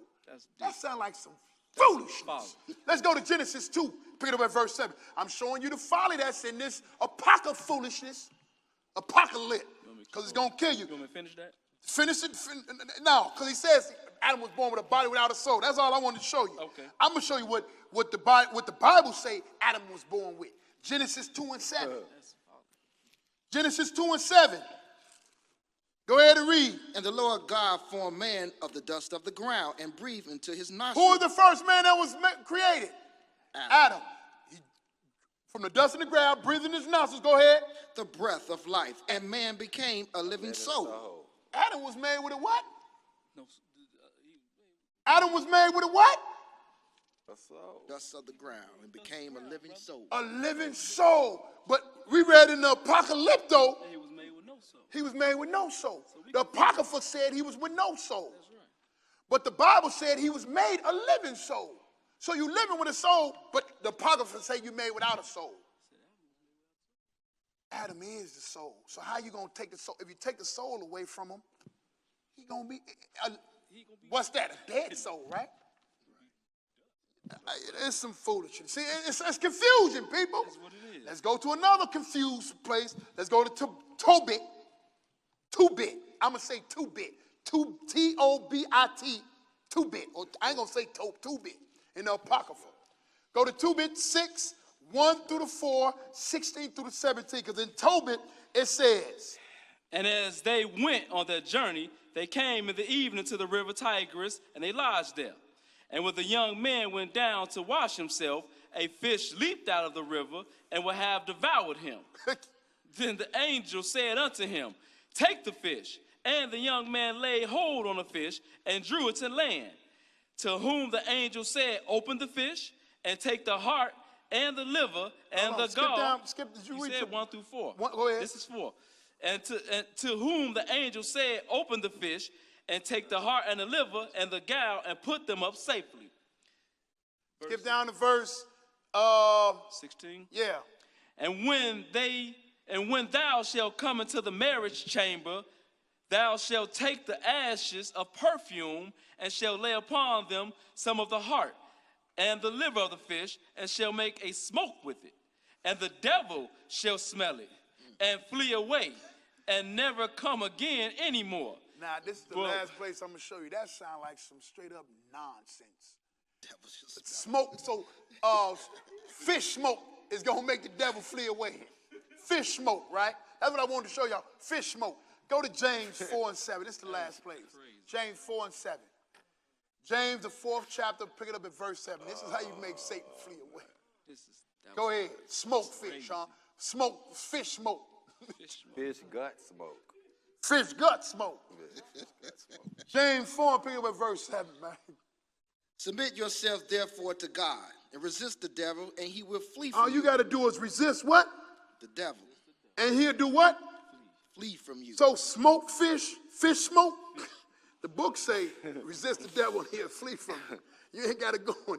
That sounds like some foolishness. Let's go to Genesis 2. Pick it up at verse 7. I'm showing you the folly that's in this Apocrypha foolishness. Apocalypse. Because it's going to kill you. You want me to finish that? Finish it. No, because he says Adam was born with a body without a soul. That's all I wanted to show you. Okay. I'm going to show you what the Bible say Adam was born with. Genesis 2 and 7. Genesis 2 and 7. Go ahead and read. And the Lord God formed man of the dust of the ground and breathed into his nostrils. Who was the first man that was created? Adam. From the dust of the ground, breathing his nostrils. Go ahead. The breath of life. And man became a living soul. Adam was made with a what? Adam was made with a what? A soul. Dust of the ground and became a living soul. A living soul. But we read in the Apocalypse, though, he was made with no soul. He was made with no soul. The Apocrypha said he was with no soul. That's right. But the Bible said he was made a living soul. So you living with a soul, but the Apocrypha say you made without a soul. Adam is the soul. So how you going to take the soul? If you take the soul away from him, he going to be, what's that? A dead soul, right? It's some foolishness. See, it's confusion, people. That's what it is. Let's go to another confused place. Let's go to Tobit. Two-bit. I'm going to say two-bit. T-O-B-I-T. Two-bit. I ain't going to say two-bit in the Apocrypha. Go to Tobit 6, 1 through the 4, 16 through the 17. Because in Tobit, it says, And as they went on their journey, they came in the evening to the river Tigris, and they lodged there. And when the young man went down to wash himself, a fish leaped out of the river and would have devoured him. Then the angel said unto him, Take the fish. And the young man laid hold on the fish and drew it to land. To whom the angel said, Open the fish and take the heart and the liver and the gall. Did you read said 1 through 4. Go ahead. This is 4. And to whom the angel said, Open the fish and take the heart and the liver and the gall and put them up safely. Skip down to verse 16. Yeah. And when thou shalt come into the marriage chamber, thou shalt take the ashes of perfume and shalt lay upon them some of the heart and the liver of the fish, and shall make a smoke with it. And the devil shall smell it and flee away and never come again anymore. Now, this is the last place I'm going to show you. That sounds like some straight up nonsense. Smoke, so fish smoke is going to make the devil flee away. Fish smoke, right? That's what I wanted to show y'all. Fish smoke. Go to James 4 and 7. This is the last place. James 4 and 7. James, the 4th chapter, pick it up at verse 7. This is how you make Satan flee away. Go ahead. Smoke fish, huh? Smoke, fish smoke. Fish gut smoke. Fish gut smoke. James 4, pick it up at verse 7, man. Submit yourself, therefore, to God, and resist the devil, and he will flee from you. All you got to do is resist what? The devil. And he'll do what? Flee from you. So smoke fish smoke. The book say, resist the devil and he'll flee from you. You ain't got to go and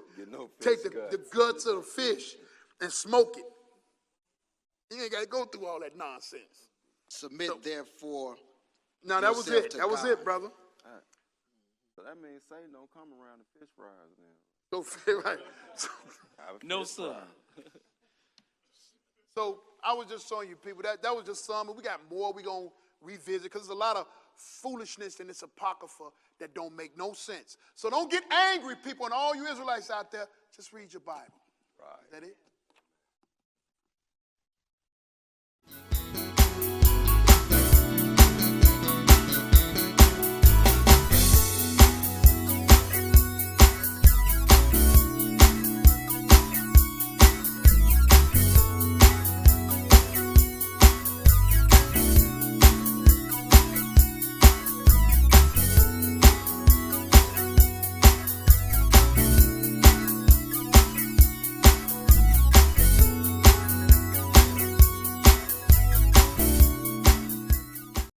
take the guts of the fish and smoke it. You ain't got to go through all that nonsense. Submit, therefore. No, that was it. That was it, brother. So that means Satan don't come around the fish fries now. Go right. No, sir. So I was just showing you people that was just some. We got more we going to revisit because there's a lot of foolishness in this Apocrypha that don't make no sense. So don't get angry, people, and all you Israelites out there. Just read your Bible. Right. Is that it?